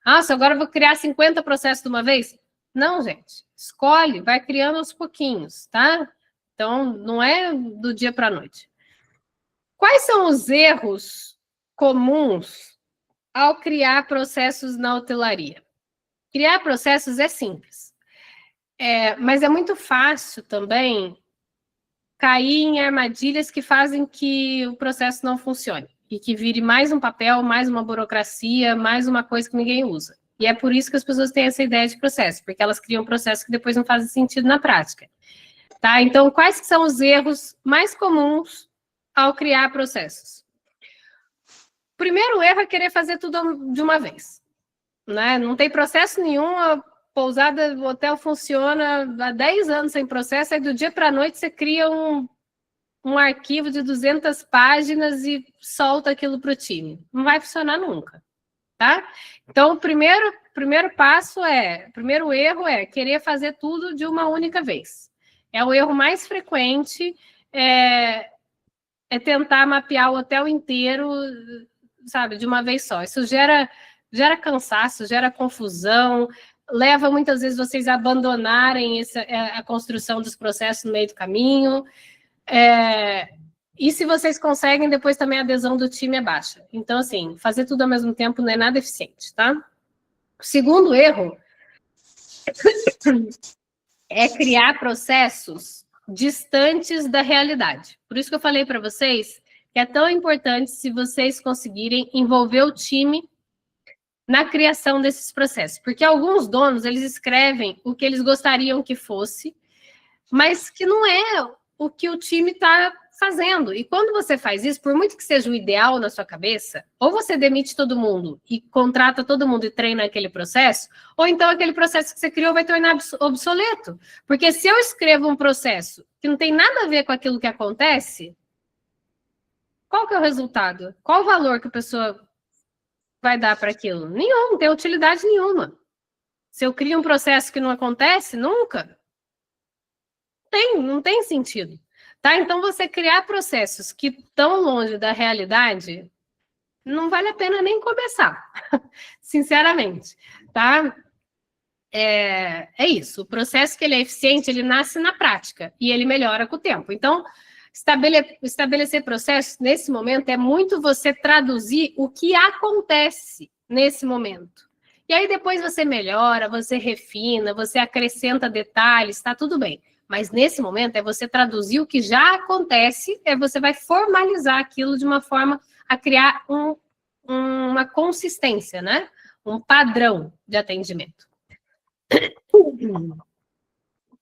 Nossa, agora eu vou criar 50 processos de uma vez? Não, gente. Escolhe, vai criando aos pouquinhos, tá? Então, não é do dia para a noite. Quais são os erros comuns ao criar processos na hotelaria? Criar processos é simples, mas é muito fácil também cair em armadilhas que fazem que o processo não funcione e que vire mais um papel, mais uma burocracia, mais uma coisa que ninguém usa. E é por isso que as pessoas têm essa ideia de processo, porque elas criam processos que depois não fazem sentido na prática. Tá? Então, quais são os erros mais comuns ao criar processos? O primeiro erro é querer fazer tudo de uma vez. Né? Não tem processo nenhum, a pousada, o hotel funciona há 10 anos sem processo, aí do dia para a noite você cria um arquivo de 200 páginas e solta aquilo para o time. Não vai funcionar nunca. Tá? Então, o primeiro erro é querer fazer tudo de uma única vez. É o erro mais frequente, é tentar mapear o hotel inteiro, sabe, de uma vez só. Isso gera cansaço, gera confusão, leva muitas vezes vocês a abandonarem a construção dos processos no meio do caminho. E se vocês conseguem, depois também a adesão do time é baixa. Então, assim, fazer tudo ao mesmo tempo não é nada eficiente, tá? O segundo erro é criar processos distantes da realidade. Por isso que eu falei para vocês que é tão importante se vocês conseguirem envolver o time na criação desses processos. Porque alguns donos, eles escrevem o que eles gostariam que fosse, mas que não é o que o time está fazendo. E quando você faz isso, por muito que seja o ideal na sua cabeça, ou você demite todo mundo e contrata todo mundo e treina aquele processo, ou então aquele processo que você criou vai tornar obsoleto. Porque se eu escrevo um processo que não tem nada a ver com aquilo que acontece, qual que é o resultado? Qual o valor que a pessoa vai dar para aquilo? Nenhum, não tem utilidade nenhuma. Se eu crio um processo que não acontece, nunca. Não tem sentido. Tá? Então, você criar processos que estão longe da realidade, não vale a pena nem começar, sinceramente. Tá? É isso. O processo que ele é eficiente, ele nasce na prática e ele melhora com o tempo. Então, estabelecer processos nesse momento é muito você traduzir o que acontece nesse momento. E aí depois você melhora, você refina, você acrescenta detalhes, tá tudo bem. Mas nesse momento é você traduzir o que já acontece, você vai formalizar aquilo de uma forma a criar uma consistência, né? Um padrão de atendimento.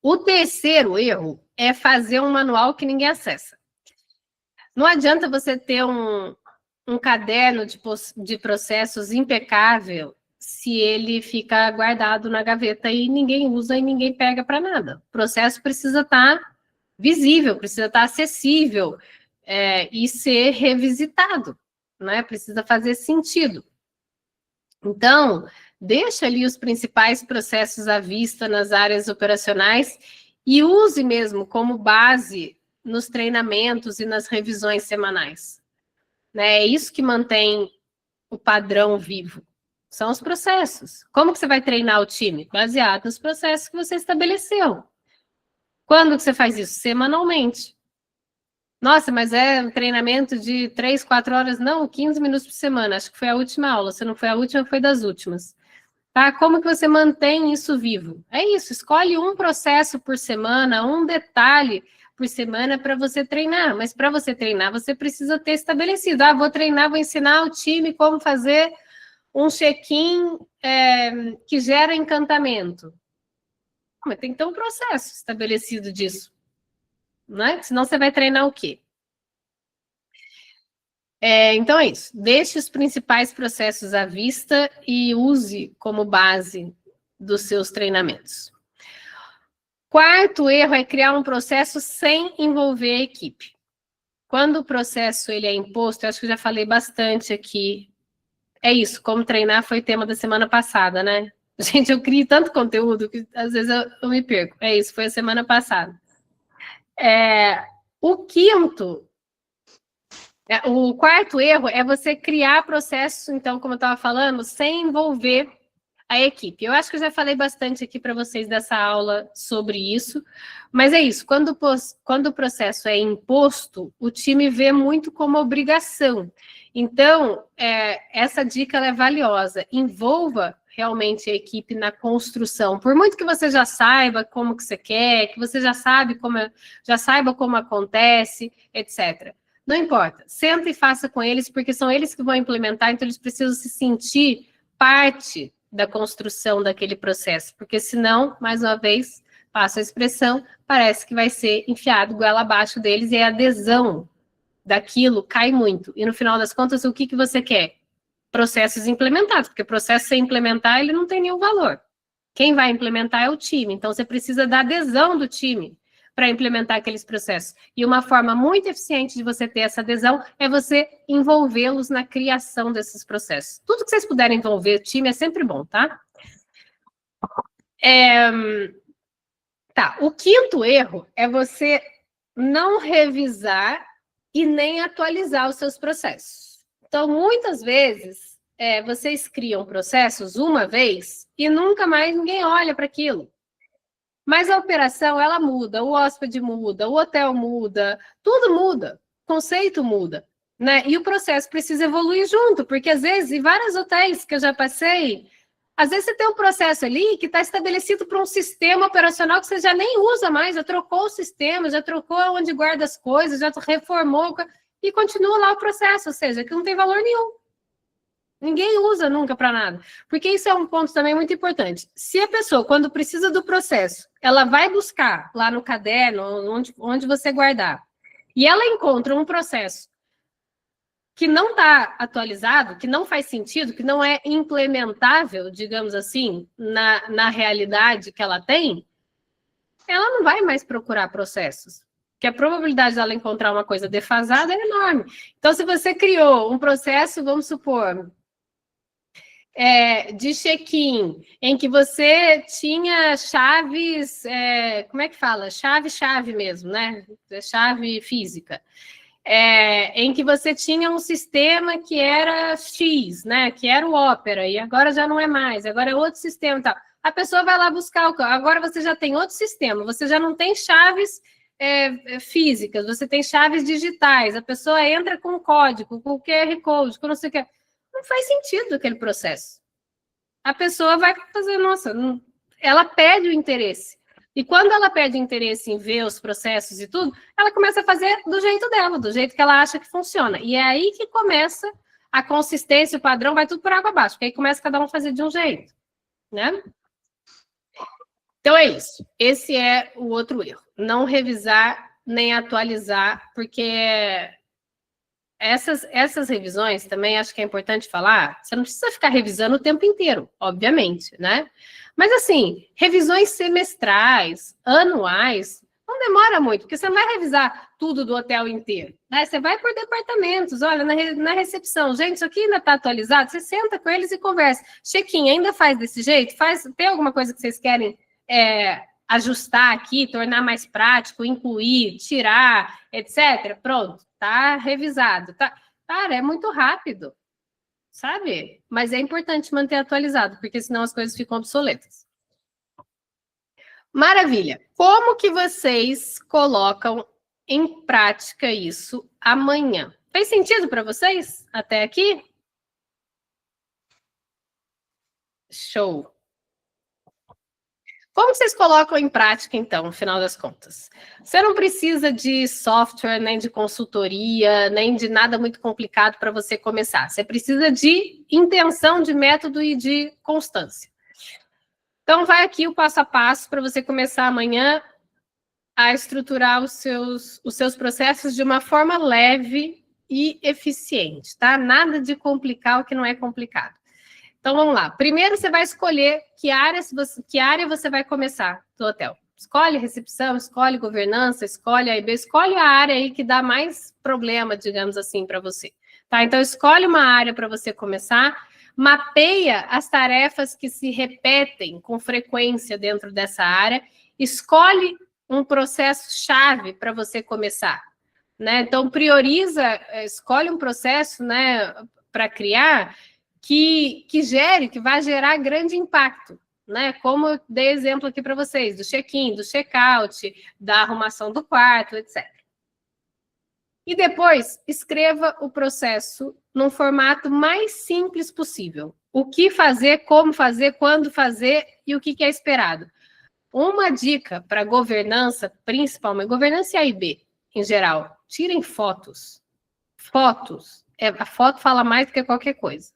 O terceiro erro é fazer um manual que ninguém acessa. Não adianta você ter um caderno de processos impecável se ele fica guardado na gaveta e ninguém usa e ninguém pega para nada. O processo precisa estar visível, precisa estar acessível e ser revisitado, né? Precisa fazer sentido. Então, deixa ali os principais processos à vista nas áreas operacionais e use mesmo como base nos treinamentos e nas revisões semanais. Né? É isso que mantém o padrão vivo. São os processos. Como que você vai treinar o time? Baseado nos processos que você estabeleceu. Quando que você faz isso? Semanalmente. Nossa, mas é um treinamento de 3, 4 horas? Não, 15 minutos por semana. Acho que foi a última aula. Se não foi a última, foi das últimas. Tá? Como que você mantém isso vivo? É isso, escolhe um processo por semana, um detalhe por semana para você treinar. Mas para você treinar, você precisa ter estabelecido. Ah, vou treinar, vou ensinar o time como fazer um check-in que gera encantamento. Mas tem que ter um processo estabelecido disso. Né? Senão você vai treinar o quê? Então é isso. Deixe os principais processos à vista e use como base dos seus treinamentos. Quarto erro é criar um processo sem envolver a equipe. Quando o processo ele é imposto, eu acho que eu já falei bastante aqui. É isso, como treinar foi tema da semana passada, né? Gente, eu crio tanto conteúdo que às vezes eu me perco. É isso, foi a semana passada. O quarto erro é você criar processo, então, como eu estava falando, sem envolver a equipe. Eu acho que eu já falei bastante aqui para vocês dessa aula sobre isso, mas é isso, quando o processo é imposto, o time vê muito como obrigação. Então, essa dica ela é valiosa. Envolva realmente a equipe na construção. Por muito que você já saiba como que você quer, que você já saiba como acontece, etc. Não importa, senta e faça com eles, porque são eles que vão implementar, então eles precisam se sentir parte da construção daquele processo, porque senão, mais uma vez, passo a expressão, parece que vai ser enfiado goela abaixo deles e a adesão daquilo cai muito. E no final das contas, o que você quer? Processos implementados, porque processo sem implementar, ele não tem nenhum valor. Quem vai implementar é o time, então você precisa da adesão do time para implementar aqueles processos. E uma forma muito eficiente de você ter essa adesão é você envolvê-los na criação desses processos. Tudo que vocês puderem envolver o time é sempre bom, tá? O quinto erro é você não revisar e nem atualizar os seus processos. Então, muitas vezes, vocês criam processos uma vez e nunca mais ninguém olha para aquilo. Mas a operação, ela muda, o hóspede muda, o hotel muda, tudo muda. conceito muda, né? E o processo precisa evoluir junto, porque às vezes, em vários hotéis que eu já passei, às vezes você tem um processo ali que está estabelecido para um sistema operacional que você já nem usa mais, já trocou o sistema, já trocou onde guarda as coisas, já reformou, e continua lá o processo, ou seja, que não tem valor nenhum. Ninguém usa nunca para nada. Porque isso é um ponto também muito importante. Se a pessoa, quando precisa do processo, ela vai buscar lá no caderno, onde você guardar, e ela encontra um processo que não está atualizado, que não faz sentido, que não é implementável, digamos assim, na realidade que ela tem, ela não vai mais procurar processos. Porque a probabilidade dela encontrar uma coisa defasada é enorme. Então, se você criou um processo, vamos supor, de check-in, em que você tinha chaves, como é que fala? Chave mesmo, né? Chave física. Em que você tinha um sistema que era X, né? Que era o Opera, e agora já não é mais, agora é outro sistema e tal. A pessoa vai lá buscar agora você já tem outro sistema, você já não tem chaves físicas, você tem chaves digitais, a pessoa entra com código, com QR Code, com não sei o que. Não faz sentido aquele processo. A pessoa vai fazer, nossa, ela perde o interesse. E quando ela perde interesse em ver os processos e tudo, ela começa a fazer do jeito dela, do jeito que ela acha que funciona. E é aí que começa a consistência, o padrão, vai tudo por água abaixo, porque aí começa cada um a fazer de um jeito, né? Então é isso. Esse é o outro erro. Não revisar nem atualizar, porque essas revisões também acho que é importante falar. Você não precisa ficar revisando o tempo inteiro, obviamente, né? Mas assim, revisões semestrais, anuais, não demora muito, porque você não vai revisar tudo do hotel inteiro, né? Você vai por departamentos, olha, na recepção, gente, isso aqui ainda está atualizado, você senta com eles e conversa. Check-in, ainda faz desse jeito? Tem alguma coisa que vocês querem ajustar aqui, tornar mais prático, incluir, tirar, etc. Pronto, tá revisado. Tá. Cara, é muito rápido, sabe? Mas é importante manter atualizado, porque senão as coisas ficam obsoletas. Maravilha. Como que vocês colocam em prática isso amanhã? Fez sentido para vocês até aqui? Show. Como vocês colocam em prática, então, no final das contas? Você não precisa de software, nem de consultoria, nem de nada muito complicado para você começar. Você precisa de intenção, de método e de constância. Então, vai aqui o passo a passo para você começar amanhã a estruturar os seus processos de uma forma leve e eficiente, tá? Nada de complicar o que não é complicado. Então, vamos lá. Primeiro, você vai escolher que área você vai começar do hotel. Escolhe recepção, escolhe governança, escolhe A e B, escolhe a área aí que dá mais problema, digamos assim, para você. Tá? Então, escolhe uma área para você começar, mapeia as tarefas que se repetem com frequência dentro dessa área, escolhe um processo-chave para você começar. Né? Então, escolhe um processo, né, para criar que vai gerar grande impacto, né? Como eu dei exemplo aqui para vocês, do check-in, do check-out, da arrumação do quarto, etc. E depois, escreva o processo num formato mais simples possível. O que fazer, como fazer, quando fazer e o que é esperado. Uma dica para governança, principalmente, governança e A e B, em geral, tirem fotos. Fotos. A foto fala mais do que qualquer coisa.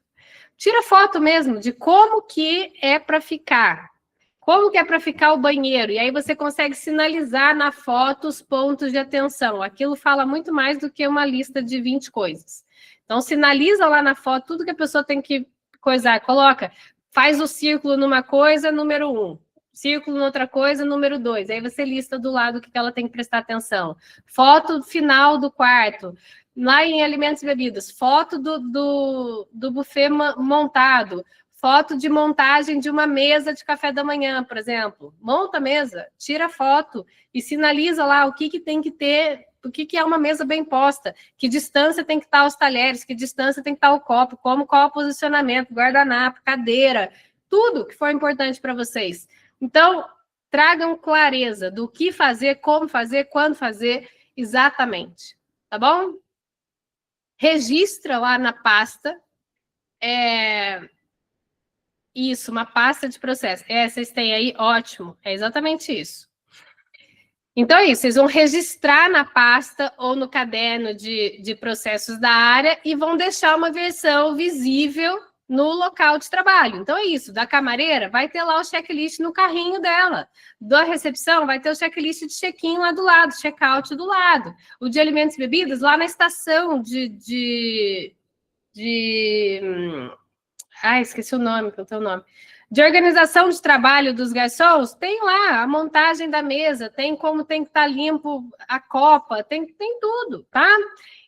Tira foto mesmo de como que é para ficar. Como que é para ficar o banheiro. E aí você consegue sinalizar na foto os pontos de atenção. Aquilo fala muito mais do que uma lista de 20 coisas. Então, sinaliza lá na foto tudo que a pessoa tem que coisar. Coloca, faz o círculo numa coisa, número 1. Círculo em outra coisa, número 2. Aí você lista do lado o que ela tem que prestar atenção. Foto final do quarto. Lá em alimentos e bebidas, foto do buffet montado, foto de montagem de uma mesa de café da manhã, por exemplo. Monta a mesa, tira foto e sinaliza lá o que tem que ter, o que é uma mesa bem posta, que distância tem que estar os talheres, que distância tem que estar o copo, qual é o posicionamento, guardanapo, cadeira, tudo que for importante para vocês. Então, tragam clareza do que fazer, como fazer, quando fazer, exatamente. tá bom? Registra lá na pasta, isso, uma pasta de processo. Vocês têm aí? Ótimo, é exatamente isso. Então é isso, vocês vão registrar na pasta ou no caderno de processos da área e vão deixar uma versão visível no local de trabalho. Então é isso, da camareira vai ter lá o checklist no carrinho dela, da recepção vai ter o checklist de check-in lá do lado, check-out do lado, o de alimentos e bebidas lá na estação esqueci o nome, que é o teu nome. De organização de trabalho dos garçons, tem lá a montagem da mesa, tem como tem que estar limpo a copa, tem tudo, tá?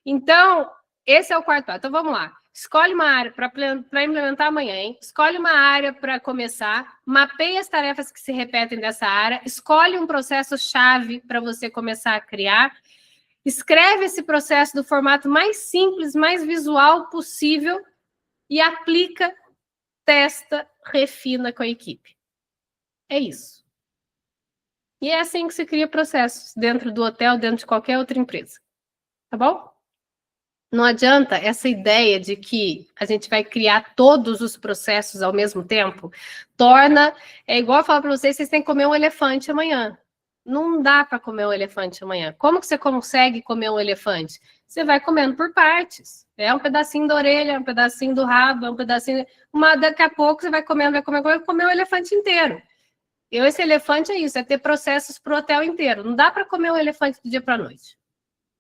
Então, esse é o quarto passo. Então, vamos lá. Escolhe uma área para implementar amanhã, hein? Escolhe uma área para começar, mapeia as tarefas que se repetem dessa área, escolhe um processo-chave para você começar a criar, escreve esse processo do formato mais simples, mais visual possível e aplica, testa, refina com a equipe. É isso. E é assim que se cria processos dentro do hotel, dentro de qualquer outra empresa. Tá bom? Não adianta essa ideia de que a gente vai criar todos os processos ao mesmo tempo. É igual eu falo para vocês, vocês têm que comer um elefante amanhã. Não dá para comer um elefante amanhã. Como que você consegue comer um elefante? Você vai comendo por partes. É um pedacinho da orelha, um pedacinho do rabo, um pedacinho... Daqui a pouco você vai comendo, vai comer o elefante inteiro. Esse elefante é isso, é ter processos para o hotel inteiro. Não dá para comer um elefante do dia para a noite.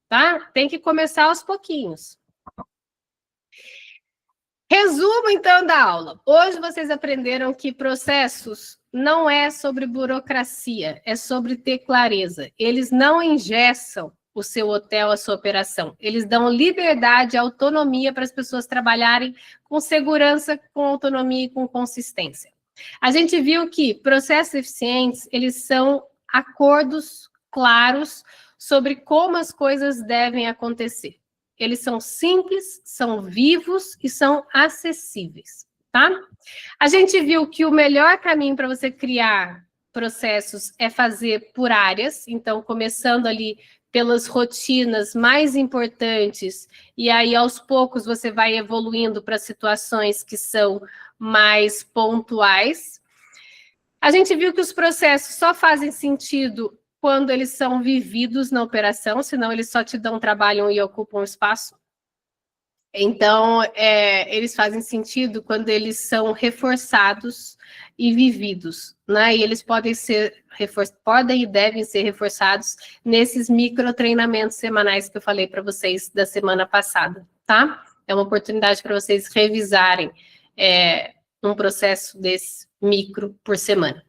Tá? Tem que começar aos pouquinhos. Resumo, então, da aula. Hoje vocês aprenderam que processos não é sobre burocracia, é sobre ter clareza. Eles não engessam o seu hotel, a sua operação. Eles dão liberdade e autonomia para as pessoas trabalharem com segurança, com autonomia e com consistência. A gente viu que processos eficientes, eles são acordos claros sobre como as coisas devem acontecer. Eles são simples, são vivos e são acessíveis, tá? A gente viu que o melhor caminho para você criar processos é fazer por áreas, então começando ali pelas rotinas mais importantes e aí aos poucos você vai evoluindo para situações que são mais pontuais. A gente viu que os processos só fazem sentido quando eles são vividos na operação, senão eles só te dão trabalho e ocupam espaço. Então, eles fazem sentido quando eles são reforçados e vividos, né? E eles podem e devem ser reforçados nesses microtreinamentos semanais que eu falei para vocês da semana passada, tá? É uma oportunidade para vocês revisarem um processo desse micro por semana.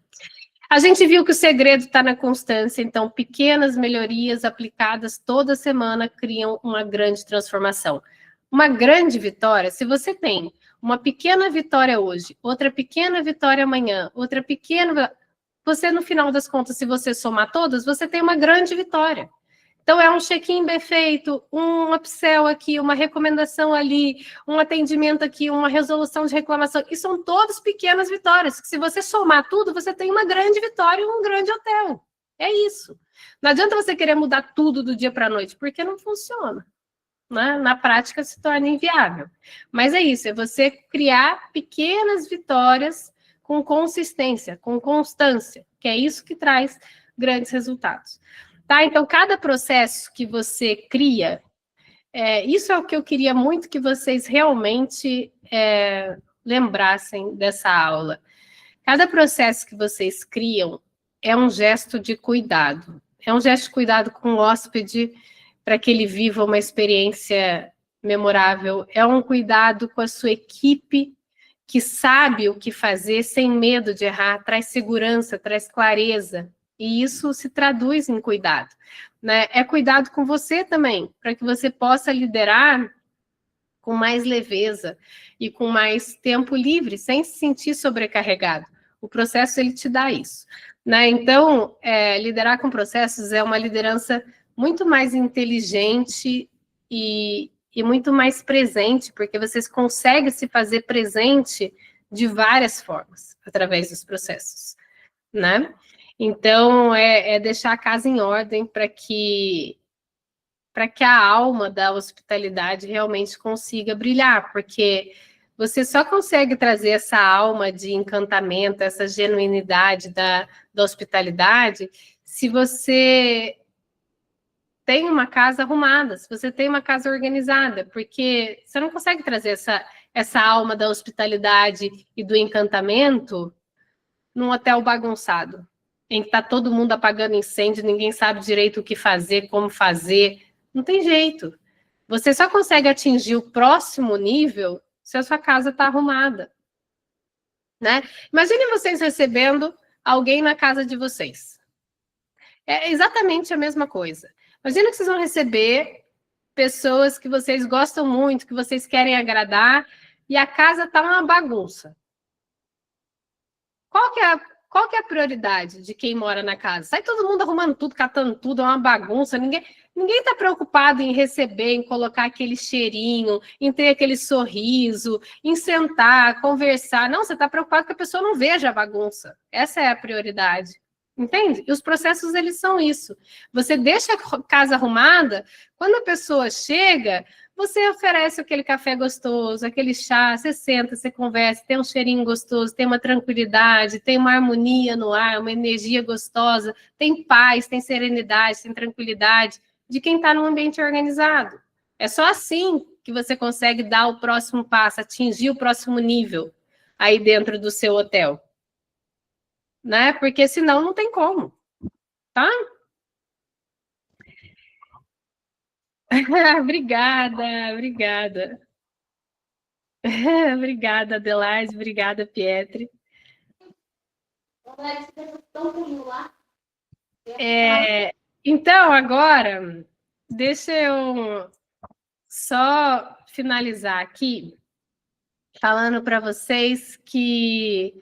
A gente viu que o segredo está na constância, então pequenas melhorias aplicadas toda semana criam uma grande transformação. Uma grande vitória, se você tem uma pequena vitória hoje, outra pequena vitória amanhã, outra pequena... Você, no final das contas, se você somar todas, você tem uma grande vitória. Então, é um check-in bem feito, um upsell aqui, uma recomendação ali, um atendimento aqui, uma resolução de reclamação. E são todas pequenas vitórias, que se você somar tudo, você tem uma grande vitória e um grande hotel. É isso. Não adianta você querer mudar tudo do dia para a noite, porque não funciona. Né? Na prática, se torna inviável. Mas é isso, é você criar pequenas vitórias com consistência, com constância, que é isso que traz grandes resultados. Tá? Então, cada processo que você cria, isso é o que eu queria muito que vocês realmente lembrassem dessa aula. Cada processo que vocês criam é um gesto de cuidado. É um gesto de cuidado com o hóspede para que ele viva uma experiência memorável. É um cuidado com a sua equipe que sabe o que fazer sem medo de errar, traz segurança, traz clareza. E isso se traduz em cuidado, né? É cuidado com você também, para que você possa liderar com mais leveza e com mais tempo livre, sem se sentir sobrecarregado. O processo, ele te dá isso, né? Então, liderar com processos é uma liderança muito mais inteligente e muito mais presente, porque vocês conseguem se fazer presente de várias formas, através dos processos, né? Então, deixar a casa em ordem para que para que a alma da hospitalidade realmente consiga brilhar, porque você só consegue trazer essa alma de encantamento, essa genuinidade da hospitalidade, se você tem uma casa arrumada, se você tem uma casa organizada, porque você não consegue trazer essa alma da hospitalidade e do encantamento num hotel bagunçado, em que está todo mundo apagando incêndio, ninguém sabe direito o que fazer, como fazer. Não tem jeito. Você só consegue atingir o próximo nível se a sua casa está arrumada, né? Imagine vocês recebendo alguém na casa de vocês. É exatamente a mesma coisa. Imagina que vocês vão receber pessoas que vocês gostam muito, que vocês querem agradar, e a casa está uma bagunça. Qual que é a prioridade de quem mora na casa? Sai todo mundo arrumando tudo, catando tudo, é uma bagunça. Ninguém está preocupado em receber, em colocar aquele cheirinho, em ter aquele sorriso, em sentar, conversar. Não, você está preocupado que a pessoa não veja a bagunça. Essa é a prioridade. Entende? E os processos, eles são isso. Você deixa a casa arrumada, quando a pessoa chega, você oferece aquele café gostoso, aquele chá, você senta, você conversa, tem um cheirinho gostoso, tem uma tranquilidade, tem uma harmonia no ar, uma energia gostosa, tem paz, tem serenidade, tem tranquilidade de quem está num ambiente organizado. É só assim que você consegue dar o próximo passo, atingir o próximo nível aí dentro do seu hotel. Né? Porque senão não tem como, tá? Obrigada, obrigada. Obrigada, Adelaide, obrigada, Pietri. Então, agora, deixa eu só finalizar aqui, falando para vocês que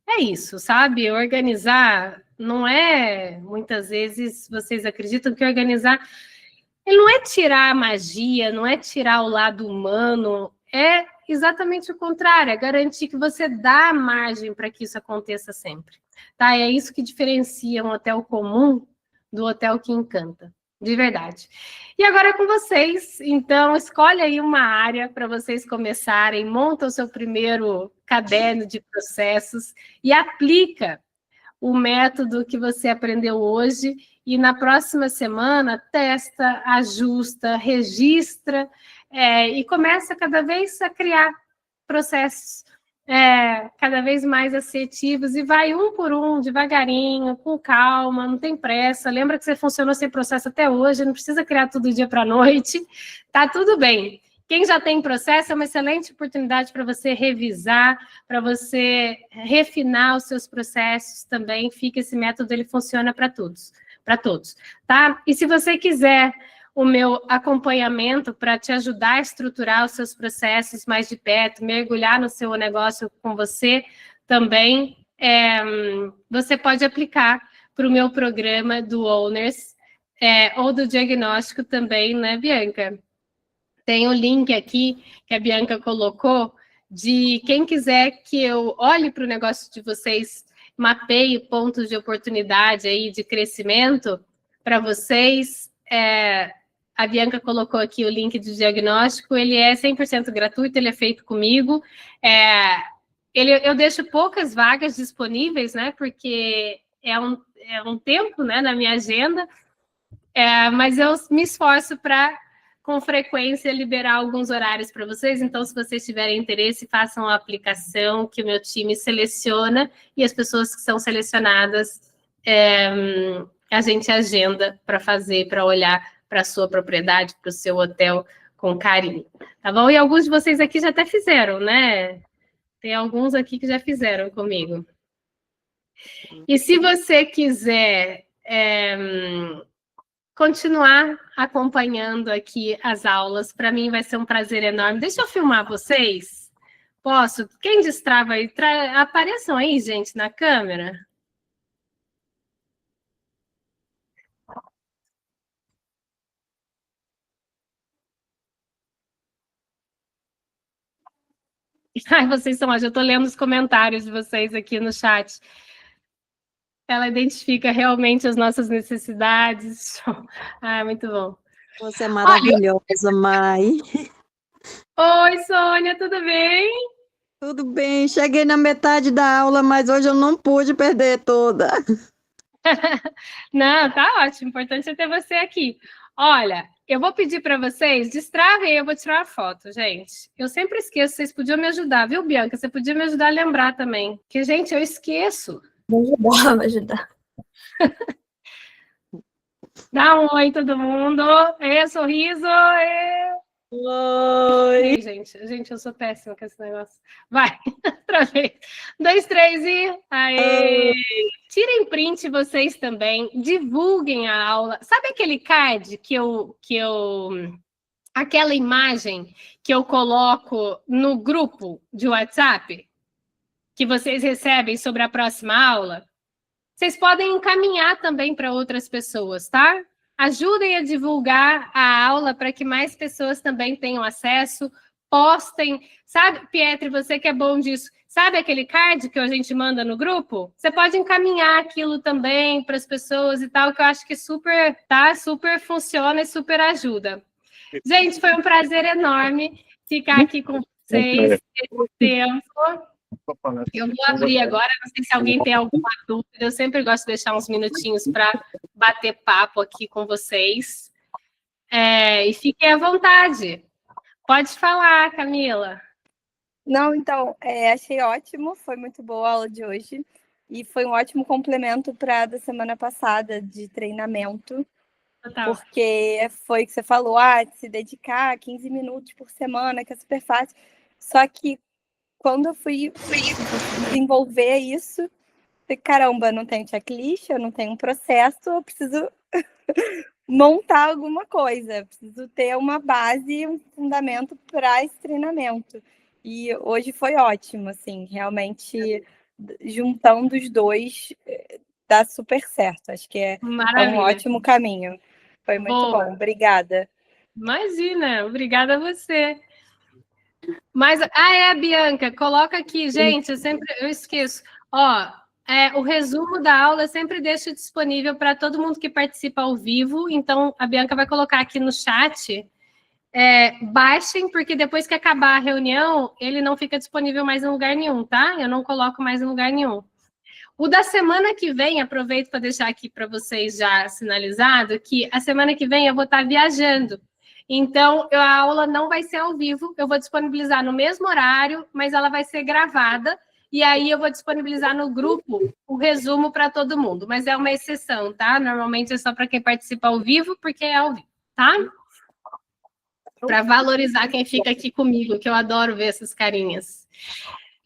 é isso, sabe? Organizar não é, muitas vezes, vocês acreditam que organizar ele não é tirar a magia, não é tirar o lado humano, é exatamente o contrário, é garantir que você dá margem para que isso aconteça sempre. Tá? É isso que diferencia um hotel comum do hotel que encanta, de verdade. E agora é com vocês, então escolhe aí uma área para vocês começarem, monta o seu primeiro caderno de processos e aplica o método que você aprendeu hoje e na próxima semana testa, ajusta, registra e começa cada vez a criar processos cada vez mais assertivos e vai um por um, devagarinho, com calma, não tem pressa. Lembra que você funcionou sem processo até hoje, não precisa criar tudo do dia para a noite, tá tudo bem. Quem já tem processo é uma excelente oportunidade para você revisar, para você refinar os seus processos também. Fica esse método, ele funciona para todos, tá? E se você quiser o meu acompanhamento para te ajudar a estruturar os seus processos mais de perto, mergulhar no seu negócio com você também, você pode aplicar para o meu programa do Owners ou do diagnóstico também, né, Bianca? Tem o link aqui que a Bianca colocou de quem quiser que eu olhe para o negócio de vocês, mapeie pontos de oportunidade aí de crescimento para vocês. A Bianca colocou aqui o link de diagnóstico, ele é 100% gratuito, ele é feito comigo. Eu deixo poucas vagas disponíveis, né? Porque é um tempo, né, na minha agenda, mas eu me esforço para com frequência liberar alguns horários para vocês, então se vocês tiverem interesse, façam a aplicação que o meu time seleciona e as pessoas que são selecionadas a gente agenda para fazer, para olhar para a sua propriedade, para o seu hotel com carinho, tá bom? E alguns de vocês aqui já até fizeram, né? Tem alguns aqui que já fizeram comigo. E se você quiser continuar acompanhando aqui as aulas, para mim vai ser um prazer enorme. Deixa eu filmar vocês. Posso? Quem destrava aí? Apareçam aí, gente, na câmera. Ai, vocês são ótimos. Eu estou lendo os comentários de vocês aqui no chat. Ela identifica realmente as nossas necessidades. Ah, muito bom. Você é maravilhosa, Mai. Oi, Sônia, tudo bem? Tudo bem, cheguei na metade da aula, mas hoje eu não pude perder toda. Não, tá ótimo. O importante é ter você aqui. Olha, eu vou pedir para vocês, destravem, eu vou tirar a foto, gente. Eu sempre esqueço, vocês podiam me ajudar, viu, Bianca? Você podia me ajudar a lembrar também. Que, gente, eu esqueço. Vou ajudar. Dá um oi, todo mundo. Sorriso. Oi! Gente, eu sou péssima com esse negócio. Vai, outra vez. 2, 3 e... Aê! Tirem print vocês também, divulguem a aula. Sabe aquele card aquela imagem que eu coloco no grupo de WhatsApp que vocês recebem sobre a próxima aula? Vocês podem encaminhar também para outras pessoas, tá? Ajudem a divulgar a aula para que mais pessoas também tenham acesso, postem. Sabe, Pietri, você que é bom disso, sabe aquele card que a gente manda no grupo? Você pode encaminhar aquilo também para as pessoas e tal, que eu acho que super, tá? Super funciona e super ajuda. Gente, foi um prazer enorme ficar aqui com vocês esse tempo. Eu vou abrir agora, não sei se alguém tem alguma dúvida, eu sempre gosto de deixar uns minutinhos para bater papo aqui com vocês. E fiquem à vontade. Pode falar, Camila. Não, então, achei ótimo, foi muito boa a aula de hoje. E foi um ótimo complemento para a da semana passada, de treinamento. Total. Porque foi o que você falou, se dedicar 15 minutos por semana, que é super fácil. Só que quando eu fui desenvolver isso, caramba, eu não tenho checklist, eu não tenho um processo, eu preciso montar alguma coisa, eu preciso ter uma base, um fundamento para esse treinamento. E hoje foi ótimo, assim, realmente juntando os dois dá super certo. Acho que é um ótimo caminho. Foi muito bom, obrigada. Imagina, obrigada a você. Mas, Bianca, coloca aqui, gente, eu esqueço. O resumo da aula eu sempre deixo disponível para todo mundo que participa ao vivo, então a Bianca vai colocar aqui no chat. Baixem, porque depois que acabar a reunião, ele não fica disponível mais em lugar nenhum, tá? Eu não coloco mais em lugar nenhum. O da semana que vem, aproveito para deixar aqui para vocês já sinalizado, que a semana que vem eu vou estar viajando. Então, a aula não vai ser ao vivo, eu vou disponibilizar no mesmo horário, mas ela vai ser gravada, e aí eu vou disponibilizar no grupo o resumo para todo mundo, mas é uma exceção, tá? Normalmente é só para quem participa ao vivo, porque é ao vivo, tá? Para valorizar quem fica aqui comigo, que eu adoro ver essas carinhas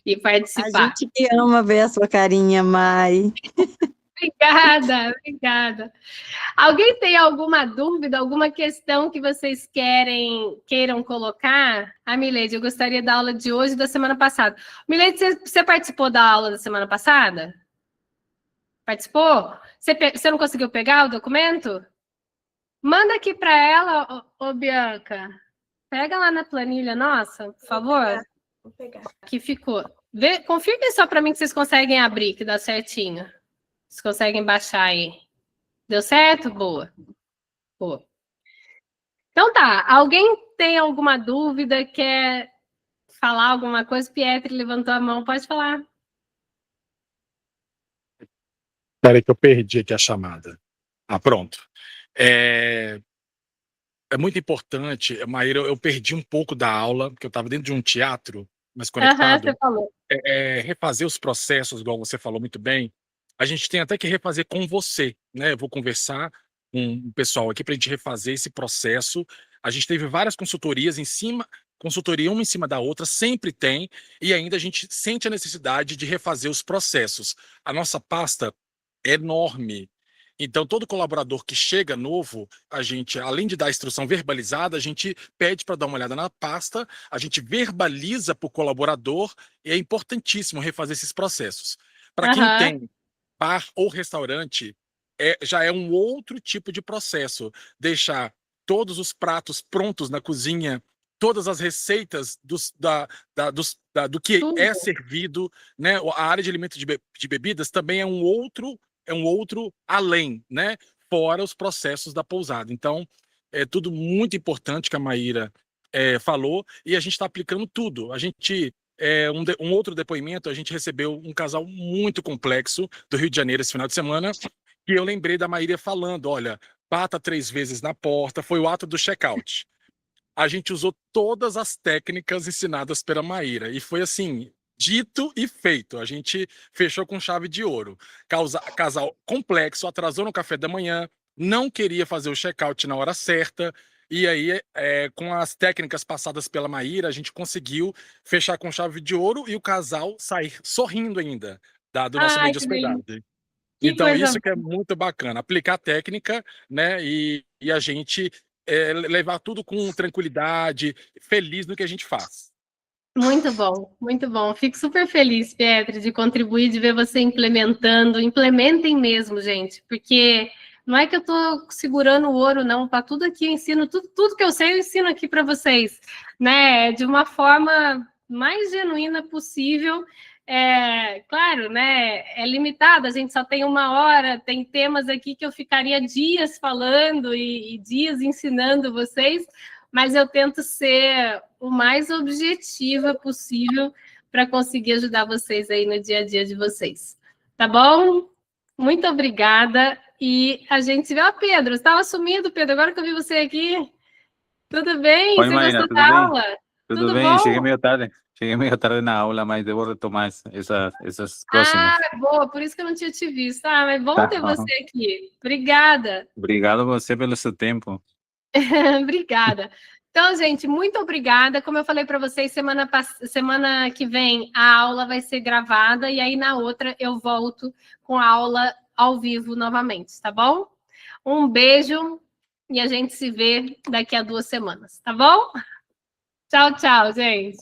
e participar. A gente que ama ver a sua carinha, Mai. Obrigada. Alguém tem alguma dúvida, alguma questão que vocês queiram colocar? Milady, eu gostaria da aula de hoje e da semana passada. Milady, você participou da aula da semana passada? Participou? Você não conseguiu pegar o documento? Manda aqui para ela, Bianca. Pega lá na planilha nossa, por favor. Vou pegar. Aqui ficou. Confirme só para mim que vocês conseguem abrir, que dá certinho. Vocês conseguem baixar aí. Deu certo? Boa. Então tá. Alguém tem alguma dúvida? Quer falar alguma coisa? Pietri levantou a mão. Pode falar. Espera aí que eu perdi aqui a chamada. Pronto. É muito importante, Maíra, eu perdi um pouco da aula, porque eu estava dentro de um teatro, mas conectado. Você falou. Refazer os processos, igual você falou muito bem, a gente tem até que refazer com você, né? Eu vou conversar com o pessoal aqui para a gente refazer esse processo. A gente teve várias consultorias consultoria uma em cima da outra, sempre tem, e ainda a gente sente a necessidade de refazer os processos. A nossa pasta é enorme. Então, todo colaborador que chega novo, a gente, além de dar a instrução verbalizada, a gente pede para dar uma olhada na pasta, a gente verbaliza para o colaborador, e é importantíssimo refazer esses processos. Para quem tem bar ou restaurante, já é um outro tipo de processo. Deixar todos os pratos prontos na cozinha, todas as receitas do que é servido, né? A área de alimentos de bebidas também é um outro além, né? Fora os processos da pousada. Então, é tudo muito importante que a Maíra falou, e a gente está aplicando tudo. A gente, um outro depoimento, a gente recebeu um casal muito complexo do Rio de Janeiro esse final de semana, e eu lembrei da Maíra falando, olha, bata 3 vezes na porta, foi o ato do check-out. A gente usou todas as técnicas ensinadas pela Maíra, e foi assim, dito e feito. A gente fechou com chave de ouro. Casal complexo, atrasou no café da manhã, não queria fazer o check-out na hora certa, e aí, com as técnicas passadas pela Maíra, a gente conseguiu fechar com chave de ouro e o casal sair sorrindo ainda do nosso meio Ai, de que delícia. hospedagem. Que Então, coisa isso que é muito bacana, aplicar a técnica, né, e a gente levar tudo com tranquilidade, feliz no que a gente faz. muito bom, muito bom. Fico super feliz, Pietro, de contribuir, de ver você implementando. Implementem mesmo, gente, porque não é que eu estou segurando o ouro, não. Para tudo aqui eu ensino, tudo que eu sei, eu ensino aqui para vocês, né? De uma forma mais genuína possível. Claro, né? É limitado, a gente só tem 1 hora, tem temas aqui que eu ficaria dias falando e dias ensinando vocês, mas eu tento ser o mais objetiva possível para conseguir ajudar vocês aí no dia a dia de vocês. Tá bom? Muito obrigada. E a gente se vê. Ó, Pedro, você estava sumido, Pedro, agora que eu vi você aqui. Tudo bem? Oi, Você Maíra, gostou tudo da bem? aula? Tudo Tudo bem? bom? Cheguei meio tarde na aula, mas devo retomar essas Ah, próximas. boa, por isso que eu não tinha te visto. Ah, mas bom Tá. ter você aqui. Obrigada. Obrigado a você pelo seu tempo. Obrigada. Então, gente, muito obrigada. Como eu falei para vocês, semana que vem a aula vai ser gravada e aí na outra eu volto com a aula ao vivo novamente, tá bom? Um beijo e a gente se vê daqui a 2 semanas, tá bom? Tchau, tchau, gente.